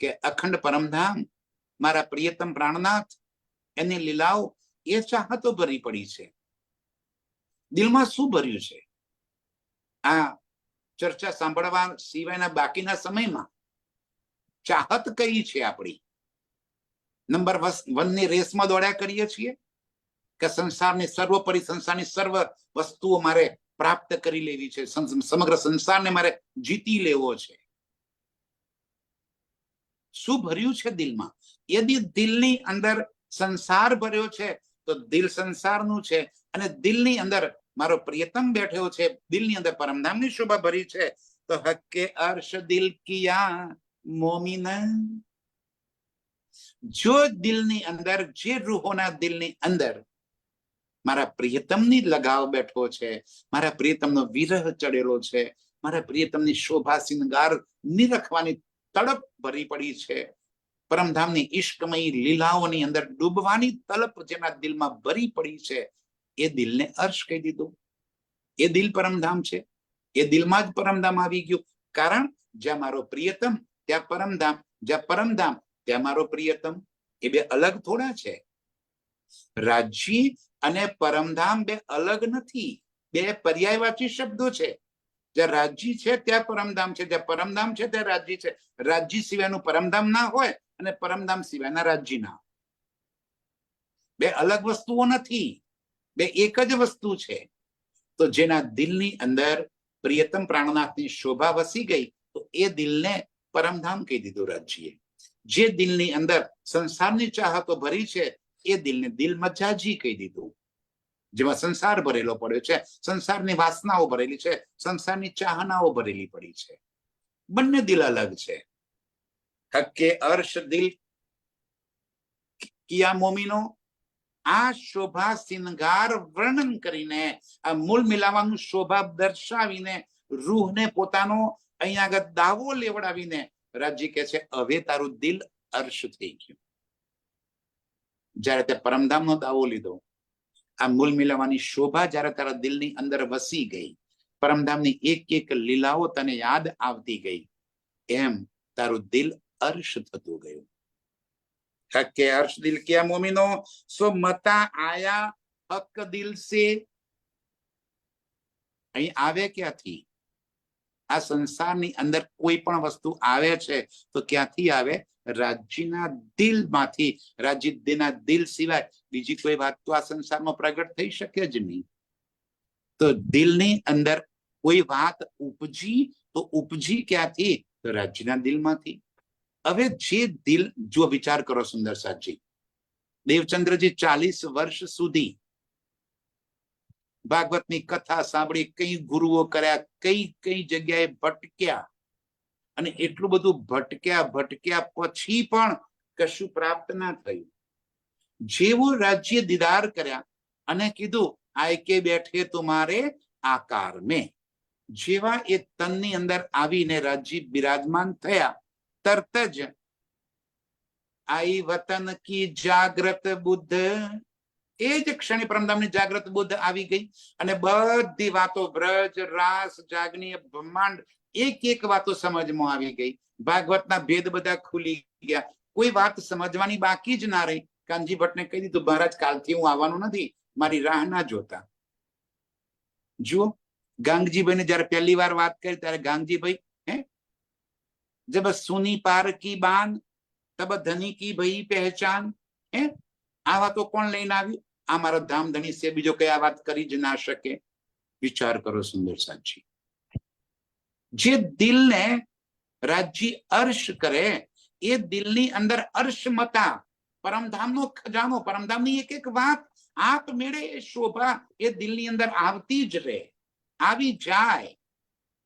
કે અખંડ પરમધામ મારા પ્રિયતમ પ્રાણનાથ એની લીલાઓ એ ચાહતો ભરી પડી છે. દિલમાં શું ભર્યું છે? આ ચર્ચા સાંભળવા સિવાયના બાકીના સમયમાં ચાહત કઈ છે આપણી? નંબર 1 ની રેસમાં દોડ્યા કરીએ છીએ કે સંસારની સર્વોપરી સંસારની સર્વ વસ્તુઓ મારે પ્રાપ્ત કરી લેવી છે, સમગ્ર સંસારને મારે જીતી લેવો છે. શું ભર્યું છે દિલમાં? યદિ દિલની અંદર સંસાર ભર્યો છે તો દિલ સંસારનું છે, અને દિલની અંદર મારો પ્રિયતમ બેઠો છે, દિલની અંદર પરમધામની શોભા ભરી છે, તો હક્કે અર્શ દિલ કિયા મોમિન. જો દિલની અંદર, જે રૂહોના દિલની અંદર મારા પ્રિયતમની લગાવ બેઠો છે, મારા પ્રિયતમનો વિરહ ચડેલો છે, મારા પ્રિયતમની શોભા શિંગાર નિરખવાની તડપ ભરી પડી છે, પરમધામની ઈશ્કમયી લીલાઓની અંદર ડૂબવાની તલપ જેના દિલમાં ભરી પડી છે, એ દિલને અર્શ કહી દીધું. એ દિલ પરમધામ છે, એ દિલમાં જ પરમધામ આવી ગયું. કારણ જ્યાં મારો પ્રિયતમ ત્યાં પરમધામ, જ્યાં પરમધામ ત્યાં મારો પ્રિયતમ. એ બે અલગ થોડા છે. રાજ્ય અને પરમધામ બે અલગ નથી, બે પર્યાયવાચી શબ્દો છે. જ્યાં રાજ્ય છે ત્યાં પરમધામ છે, જ્યાં પરમધામ છે ત્યાં રાજ્ય છે. રાજ્ય સિવાયનું પરમધામ ના હોય અને પરમધામ સિવાયના રાજ્ય ના. બે અલગ વસ્તુઓ નથી, બે એક જ વસ્તુ છે. તો જેના દિલની અંદર પ્રિયતમ પ્રાણનાથની શોભા વસી ગઈ તો એ દિલને પરમધામ કહી દીધું રાજ્યએ. જે દિલની અંદર સંસારની ચાહતો ભરી છે એ દિલને દિલ મજાજી કહી દીધું. જેમાં સંસાર ભરેલો પડ્યો છે, સંસારની વાસનાઓ ભરેલી છે, સંસારની ચાહનાઓ ભરેલી પડી છે. બંને દિલ અલગ છે. હક્કે અર્શ દિલ કિયા મોમિનો. આ શોભા શિંગાર વર્ણન કરીને, આ મૂળ મિલાવાનું શોભા દર્શાવીને, રૂહને પોતાનો અહીંયા આગળ દાવો લેવડાવીને રાજ્ય કહે છે હવે તારું દિલ અર્શ થઈ ગયું. જયારે તે પરમધામનો દાવો લીધો, આ મૂળ મિલાવાની શોભા જયારે તારા દિલની અંદર વસી ગઈ, પરમધામની એક એક લીલાઓ તને યાદ આવતી ગઈ, એમ તારું દિલ અર્શ થતું ગયું. હક્કે અર્શ દિલ કિયા મોમિનો સો મતા આયા હક દિલ સે. અહીં આવે ક્યાંથી? આ સંસારની અંદર કોઈ પણ વસ્તુ આવે છે તો ક્યાંથી આવે? રાજ્યના દિલમાંથી. રાજ્યના દિલ સિવાય બીજી કોઈ વાત તો આ સંસારમાં પ્રગટ થઈ શકે જ નહીં. તો દિલની અંદર કોઈ વાત ઉપજી તો ઉપજી ક્યાંથી? તો રાજ્યના દિલમાંથી. હવે જે દિલ, જો વિચાર કરો સુંદર સાજી, દેવચંદ્રજી 40 વર્ષ સુધી ભાગવતની કથા સાંભળી, કઈ ગુરુઓ કર્યા, કઈ કઈ જગ્યાએ ભટક્યા, અને એટલું બધું ભટક્યા પછી પણ કશું પ્રાપ્ત ના થયું. જેવો રાજ્ય દીદાર કર્યા અને કીધું આયકે બેઠે તુમારે આકાર મેં, જેવા એ તનની અંદર આવીને રાજ્ય બિરાજમાન થયા, તરત જ આઈ વતન કી જાગ્રત બુદ્ધ, એ જ ક્ષણે પરમધામની જાગ્રત બુદ્ધ આવી ગઈ અને બધી વાતો, બ્રજ રાસ જાગની બ્રહ્માંડ, એક એક વાતો સમજમાં આવી ગઈ. ભાગવતના ભેદ બધા ખુલી ગયા, કોઈ વાત સમજવાની બાકી જ ના રહી. કાનજી ભટ્ટને કહી દીધું મહારાજ કાલથી હું આવવાનું નથી, મારી રાહ ના જોતા. જુઓ, ગાંગજીભાઈને જયારે પહેલી વાર વાત કરી ત્યારે ગાંગજીભાઈ जब सुनी पार की बान तब धनी की भई पहचान. આ વાતો કોણ લઈને આવ્યું? આ મારો ધામ ધણી છે, બીજો કઈ આ વાત કરી જ ના શકે. વિચાર કરો સુંદર સાજી. જે દિલને રાજ્ય અર્શ કરે, એ દિલની અંદર અર્શમતા, પરમધામનો ખજાનો, પરમધામની એક એક વાત આપમેળે એ શોભા એ દિલની અંદર આવતી જ રહે, આવી જાય.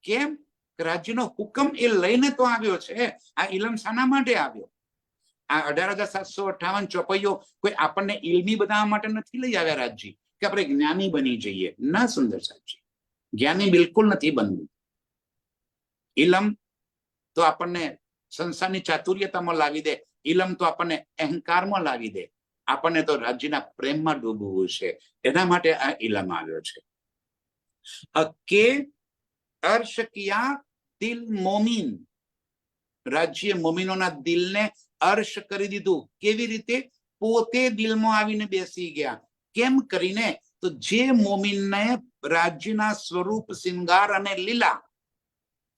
કેમ? રાજ્યનો હુકમ એ લઈને તો આવ્યો છે. આ ઇલમ શાના માટે આવ્યો? આ 18,758 ચોપૈયો કોઈ આપણને ઇલમી બનાવવા માટે નથી લઈ આવ્યા રાજ્ય, કે આપણે જ્ઞાની બની જઈએ. ના સુંદર સાજી, જ્ઞાની બિલકુલ નથી બનવું. ઇલમ તો આપણને સંસારની ચાતુર્યતામાં લાવી દે, ઇલમ તો આપણને અહંકારમાં લાવી દે. આપણને તો રાજ્યના પ્રેમમાં ડૂબવું છે. એના માટે આ ઇલમ આવ્યો છે. હક્કે અર્શ કિયા દિલ મોમિન. રાજ્ય મોમિનોના દિલને અર્શ કરી દીધું. કેવી રીતે? પોતે દિલમાં આવીને બેસી ગયા. કેમ કરીને? તો જે મોમિનને રાજ્યના સ્વરૂપ, શિંગાર અને લીલા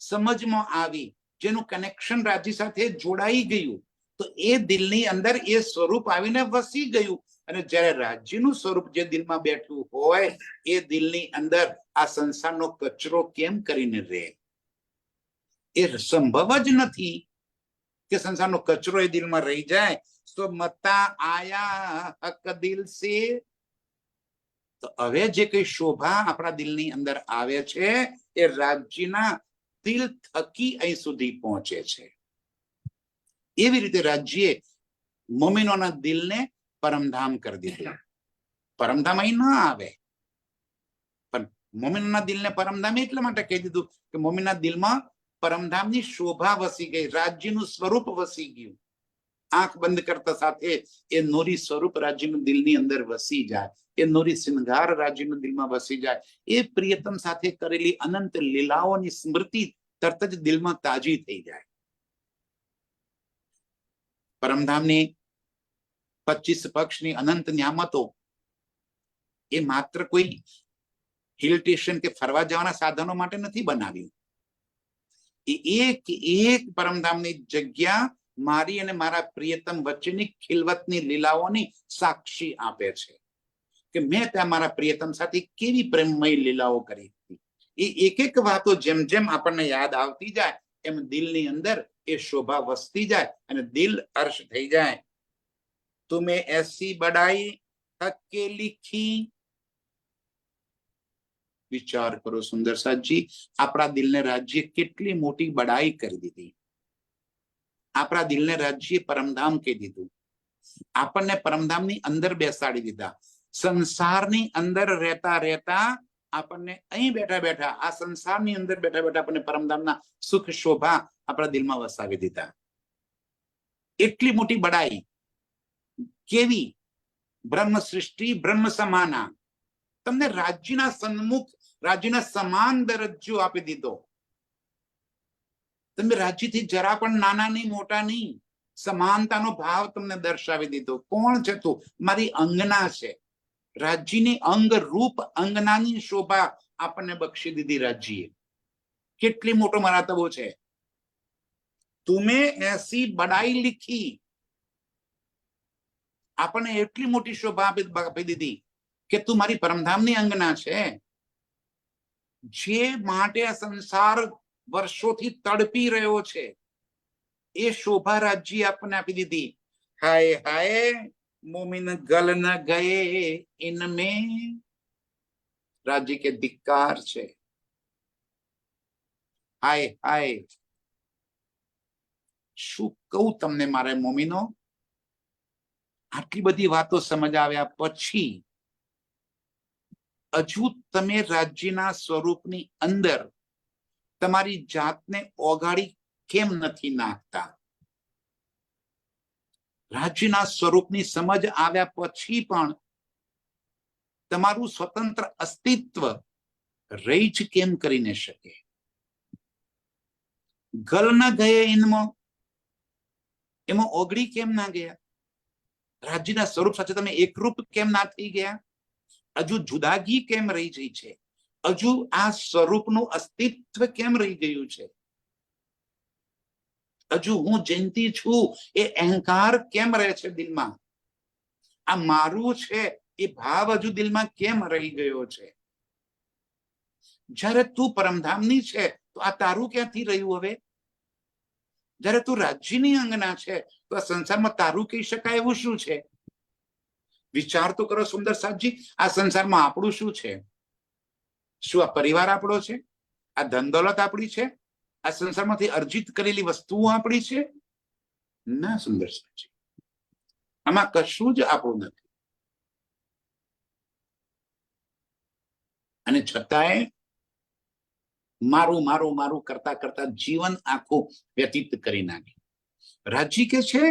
સમજમાં આવી, જેનું કનેક્શન રાજ્ય સાથે જોડાઈ ગયું, તો એ દિલની અંદર એ સ્વરૂપ આવીને વસી ગયું. અને જ્યારે રાજ્યનું સ્વરૂપ જે દિલમાં બેઠું હોય, એ દિલની અંદર આ સંસારનો કચરો કેમ કરીને રહે? એ સંભવ જ નથી કે સંસારનો કચરો એ દિલમાં રહી જાય. સો મતા આયા હક દિલ સે, તો હવે જે કઈ શોભા આપણા દિલની અંદર આવે છે એ રાજ્યના દિલ થકી અહીં સુધી પહોંચે છે. એવી રીતે રાજ્યે મોમિનોના દિલને પરમધામ કરી દીધું. પરમધામ અહીં ના આવે, પણ મોમિનોના દિલને પરમધામ એટલા માટે કહી દીધું કે મોમિનના દિલમાં પરમધામની શોભા વસી ગઈ, રાજ્યનું સ્વરૂપ વસી ગયું. આંખ બંધ કરતા સાથે એ નૂરી સ્વરૂપ રાજ્યનું દિલની અંદર વસી જાય, એ નૂરી શૃંગાર રાજ્યનું દિલમાં વસી જાય. એ પ્રિયતમ સાથે કરેલી અનંત લીલાઓની સ્મૃતિ તરત જ દિલમાં તાજી થઈ જાય. પરમધામની 25 પક્ષની અનંત નિયામતો એ માત્ર કોઈ હિલ સ્ટેશન કે ફરવા જવાના સાધનો માટે નથી બનાવ્યું. એ એક એક પરમધામની જગ્યા મારી અને મારા પ્રિયતમ વચ્ચેની ખિલવતની લીલાઓની સાક્ષી આપે છે કે મેં ત્યાં મારા પ્રિયતમ સાથે કેવી પ્રેમમય લીલાઓ કરી હતી. એ એક એક વાતો જેમ જેમ આપણને યાદ આવતી જાય એમ દિલની અંદર એ શોભા વસતી જાય અને દિલ હર્ષ થઈ જાય. તુમે એસી બડાઈ હક કે લીખી. વિચાર કરો સુંદર સાજી, આપણા દિલને રાજ્ય કેટલી મોટી બડાઈ કરી દીધી. આપણા દિલને રાજ્ય પરમધામ કહી દીધું. આપણને પરમધામની અંદર બેસાડી દીધા. સંસારની અંદર રહેતા રહેતા આપણને અહીં બેઠા બેઠા આ સંસારની અંદર બેઠા બેઠા આપણને પરમધામના સુખ શોભા આપણા દિલમાં વસાવી દીધા. એટલી મોટી બડાઈ કેવી? બ્રહ્મ સૃષ્ટિ બ્રહ્મ સમાના. તમને રાજ્યના સન્મુખ રાજ્યના સમાન દરજ્જો આપી દીધો. તમે રાજ્યથી જરા પણ નાના નહીં મોટા નહીં, સમાનતાનો ભાવ તમને દર્શાવી દીધો. કોણ છે તું? મારી અંગના છે. રાજ્યની અંગ રૂપ અંગનાની શોભા આપણને બક્ષી દીધી રાજ્યએ. કેટલી મોટો મરાતબો છે. તુમે એસી બડાઈ લીખી. આપણને એટલી મોટી શોભા આપી દીધી કે તું મારી પરમધામની અંગના છે. જે માટે આ સંસાર વર્ષોથી તડપી રહ્યો છે એ શોભા રાજ્ય આપણને આપી દીધી. હાય હાય મોમિન ગલ ન ગયે ઇનમે. રાજ્ય કે ધિક્કાર છે. હાય હાય, શું કહું તમને મારે મોમિનો. આટલી બધી વાતો સમજ આવ્યા પછી હજુ તમે રાજ્યના સ્વરૂપની અંદર તમારી જાતને ઓગાળી કેમ નથી નાખતા? રાજ્યના સ્વરૂપની સમજ આવ્યા પછી પણ તમારું સ્વતંત્ર અસ્તિત્વ રહી જ કેમ કરી ન શકે? ગલ ન ગયે ઇનમાં, એમાં ઓગળી કેમ ના ગયા? રાજ્યના સ્વરૂપ સાથે તમે એકરૂપ કેમ ના થઈ ગયા? હજુ જુદાગી કેમ રહી ગઈ છે? હજુ આ સ્વરૂપનું અસ્તિત્વ કેમ રહી ગયું છે? હજુ હું જયંતી છું એ અહંકાર કેમ રહે છે દિલમાં? આ મારું છે એ ભાવ હજુ દિલમાં કેમ રહી ગયો છે? જ્યારે તું પરમધામની છે તો આ તારું ક્યાંથી રહ્યું હવે? જ્યારે તું રાજ્યની અંગના છે તો આ સંસારમાં તારું કહી શકાય એવું શું છે? વિચાર તો કરો સુંદર સાજી, આ સંસારમાં આપણું શું છે? શું આ પરિવાર આપણો છે? આ ધન દોલત આપણી છે? આ સંસારમાંથી અર્જિત કરેલી વસ્તુઓ આપણી છે? ના સુંદર સાજી, આમાં કશું જ આપણું નથી. અને છતાંય મારું મારું મારું કરતા કરતા જીવન આખું વ્યતીત કરી નાખ્યું. રાજ્ય કે છે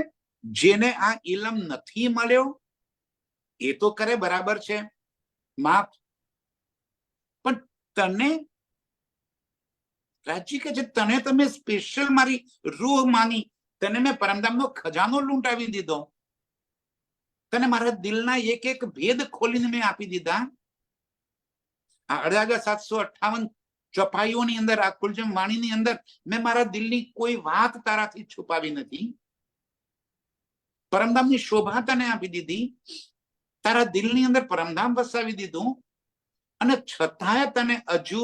જેને આ ઇલમ નથી મળ્યો એ તો કરે બરાબર છે, માફ. પણ તને રાજ્ય કે છે તને તમે સ્પેશિયલ મારી રૂહ માની, તને મેં પરમધામનો ખજાનો લૂંટાવી દીધો, તને મારા દિલના એક એક ભેદ ખોલીને મેં આપી દીધા. આ 8758 ચોપાઈઓની અંદર આ કુલજમ વાણીની અંદર મેં મારા દિલની કોઈ વાત તારાથી છુપાવી નથી. પરમધામની શોભા તને આપી દીધી, તારા દિલની અંદર પરમધામ વસાવી દીધું, અને છતાંય તને હજુ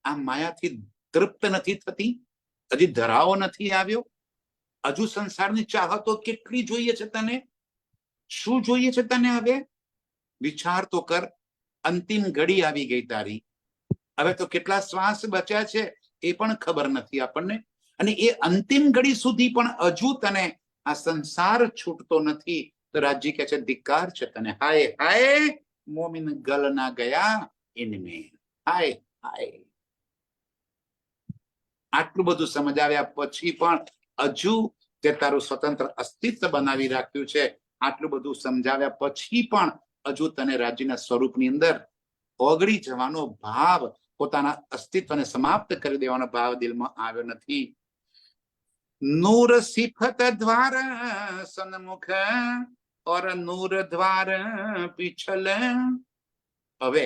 આ માયાથી તૃપ્ત નથી થતી, હજી ધરાવો નથી આવ્યો. હજુ સંસારની ચાહતો કેટલી જોઈએ છે તને? શું જોઈએ છે તને? હવે વિચાર તો કર. અંતિમ ઘડી આવી ગઈ તારી. હવે તો કેટલા શ્વાસ બચ્યા છે એ પણ ખબર નથી આપણને. અને એ અંતિમ ઘડી સુધી પણ હજુ તને આ સંસાર છૂટતો નથી. તો રાજજી કહે છે ધિક્કાર છે તને. હાય હાય મોમિન ગલ ના ગયા ઇનમેં. હાય હાય. આટલું બધું સમજાવ્યા પછી પણ હજુ તે તારું સ્વતંત્ર અસ્તિત્વ બનાવી રાખ્યું છે. આટલું બધું સમજાવ્યા પછી પણ હજુ તને રાજ્યના સ્વરૂપની અંદર ઓગળી જવાનો ભાવ, પોતાના અસ્તિત્વને સમાપ્ત કરી દેવાનો ભાવ દિલમાં આવ્યો નથી. નૂર સિફત દ્વાર સન્મુખ ઓર નૂર દ્વાર પીછલ. હવે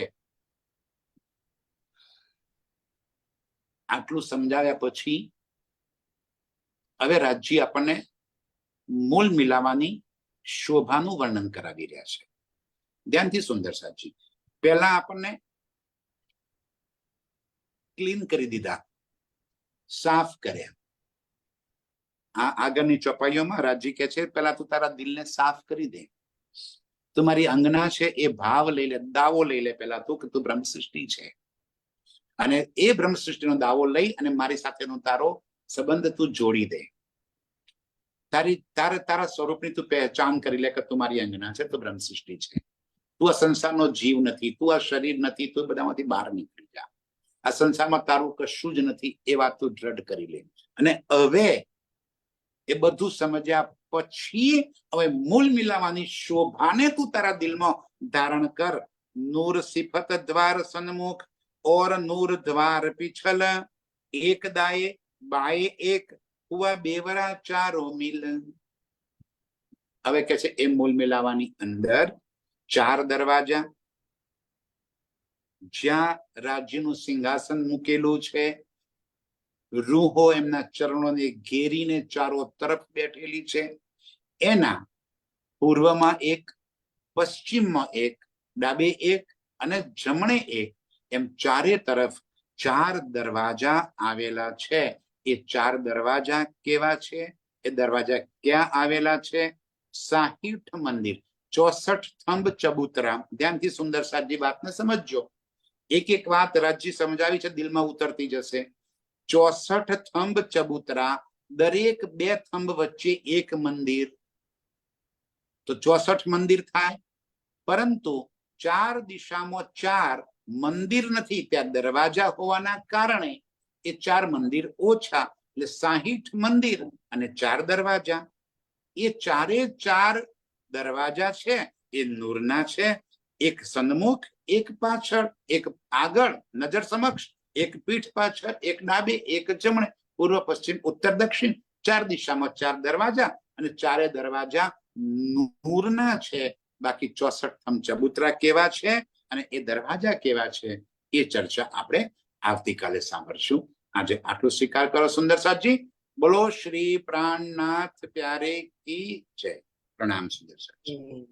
આટલું સમજાવ્યા પછી હવે રાજજી આપણને મૂળ મિલાવાની શોભાનું વર્ણન કરાવી રહ્યા છે. ધ્યાનથી સુંદર સાજી. પહેલા આપણને ક્લીન કરી દીધા, સાફ કર્યા. આ આગળની ચોપાઈઓમાં રાજજી કહે છે પહેલા તું તારા દિલને સાફ કરી દે. તમારી અંગના છે એ ભાવ લઈ લે, દાવો લઈ લે પહેલા તું કે તું બ્રહ્મ સૃષ્ટિ છે. અને એ બ્રહ્મ સૃષ્ટિનો દાવો લઈ અને મારી સાથેનો તારો સંબંધ તું જોડી દે. તારા સ્વરૂપની તું પહેચાન કરી લે કે તું મારી અંગના છે, તું બ્રહ્મ સૃષ્ટિ છે. તું આ સંસારનો જીવ નથી, તું આ શરીર નથી, તું બધામાંથી બહાર નીકળી જા. આ સંસારમાં તારું કશું જ નથી એ વાત તું દ્રઢ કરી લે. અને હવે એ બધું સમજ્યા પછી હવે મૂળ મિલાવાની શોભાને તું તારા દિલમાં ધારણ કર. નૂર સિફત દ્વાર સન્મુખ और नूर द्वार पिछल एक दाए बाए एक हुआ बेवरा चारो मिल. હવે કે છે એ મૂળ મિલાવાની અંદર 4 દરવાજા, જ્યાં રાજ્યનું સિંહાસન મૂકેલું છે, રૂહો એમના ચરણોને ઘેરીને ચારો તરફ બેઠેલી છે. એના પૂર્વમાં એક, પશ્ચિમમાં એક, ડાબે એક અને જમણે એક, એમ ચારે તરફ 4 દરવાજા આવેલા છે. એ 4 દરવાજા કેવા છે? એ દરવાજા ક્યાં આવેલા છે? 60 મંદિર, 64 સ્તંભ ચબૂતરા. ધ્યાનથી સુંદર સાજી વાતને સમજજો. એક એક વાત રાજજી સમજાવી છે, દિલમાં ઉતરતી જશે. 64 સ્તંભ ચબૂતરા, દરેક 2 સ્તંભ વચ્ચે એક મંદિર, તો 64 મંદિર થાય. પરંતુ 4 દિશામાં 4 મંદિર નથી, ત્યાં દરવાજા હોવાના કારણે એ 4 મંદિર ઓછા, એટલે 60 મંદિર અને 4 દરવાજા. એ 4 દરવાજા છે એ નૂરના છે. એક સન્મુખ, એક પાછળ, એક આગળ નજર સમક્ષ, એક પીઠ પાછળ, એક ડાબે, એક જમણે, પૂર્વ પશ્ચિમ ઉત્તર દક્ષિણ. 4 દિશામાં 4 દરવાજા અને 4 દરવાજા નૂરના છે. બાકી 64 ચબૂતરા કેવા છે અને એ દરવાજા કેવા છે એ ચર્ચા આપણે આવતીકાલે સાંભળશું. આજે આટલું સ્વીકાર કરો સુંદર સાજી. બોલો શ્રી પ્રાણનાથ પ્યારે કી જય. પ્રણામ સુંદર સાજી.